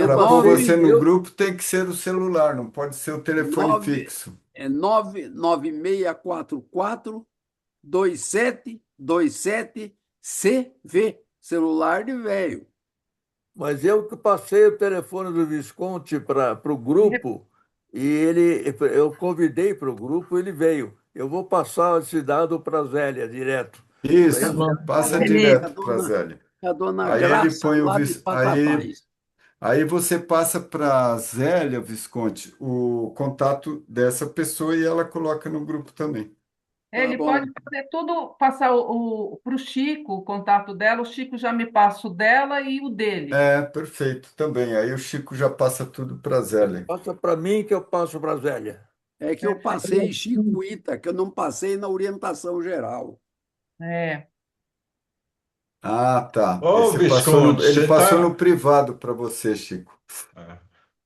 Para pôr passei, você no eu, grupo tem que ser o celular, não pode ser o telefone 9, fixo. 99644 2727 CV. Celular de velho. mas eu que passei o telefone do Visconde para o grupo e eu convidei para o grupo, ele veio. Eu vou passar esse dado para a Zélia direto. Daí Tá a Isso, bom. Zélia passa coloca. beleza. direto para a Zélia. A dona Aí ele Graça, põe o lá de vis... aí, Batatais. aí você passa para a Zélia, Visconde, o contato dessa pessoa e ela coloca no grupo também. Tá Ele pode bom. fazer tudo, passar para o Chico, o contato dela. O Chico já me passa o dela e o dele. É, perfeito, também. Aí o Chico já passa tudo para a Zélia. Passa para mim que eu passo para a Zélia. É que eu Perfeito. passei em Chiquita, que eu não passei na orientação geral. É. Ah, tá. Ô, Ele Visconde, passou no privado para você, Chico.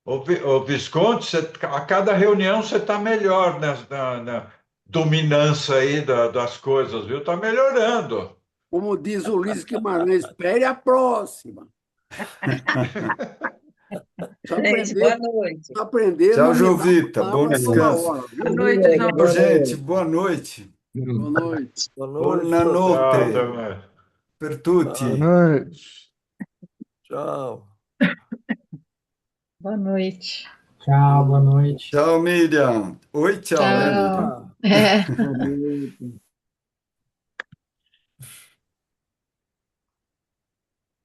Ô, Visconde, a cada reunião você está melhor na dominância aí das coisas, viu? Está melhorando. Como diz o Ulisses Guimarães, espere a próxima. Precisa Gente, aprender, boa noite. precisa aprender a Tchau, nominar Jovita. uma Bom palavra toda descanso. hora, Boa viu? noite, João. Ô, gente, boa noite. Boa noite. Boa Buona noite, tchau, Tchau, tchau. até notte mais. per Boa tutti. noite. Tchau. Boa noite. Tchau, boa noite. Ciao Miriam. Oi, ciao, né, Miriam? Tchau. É. Boa noite.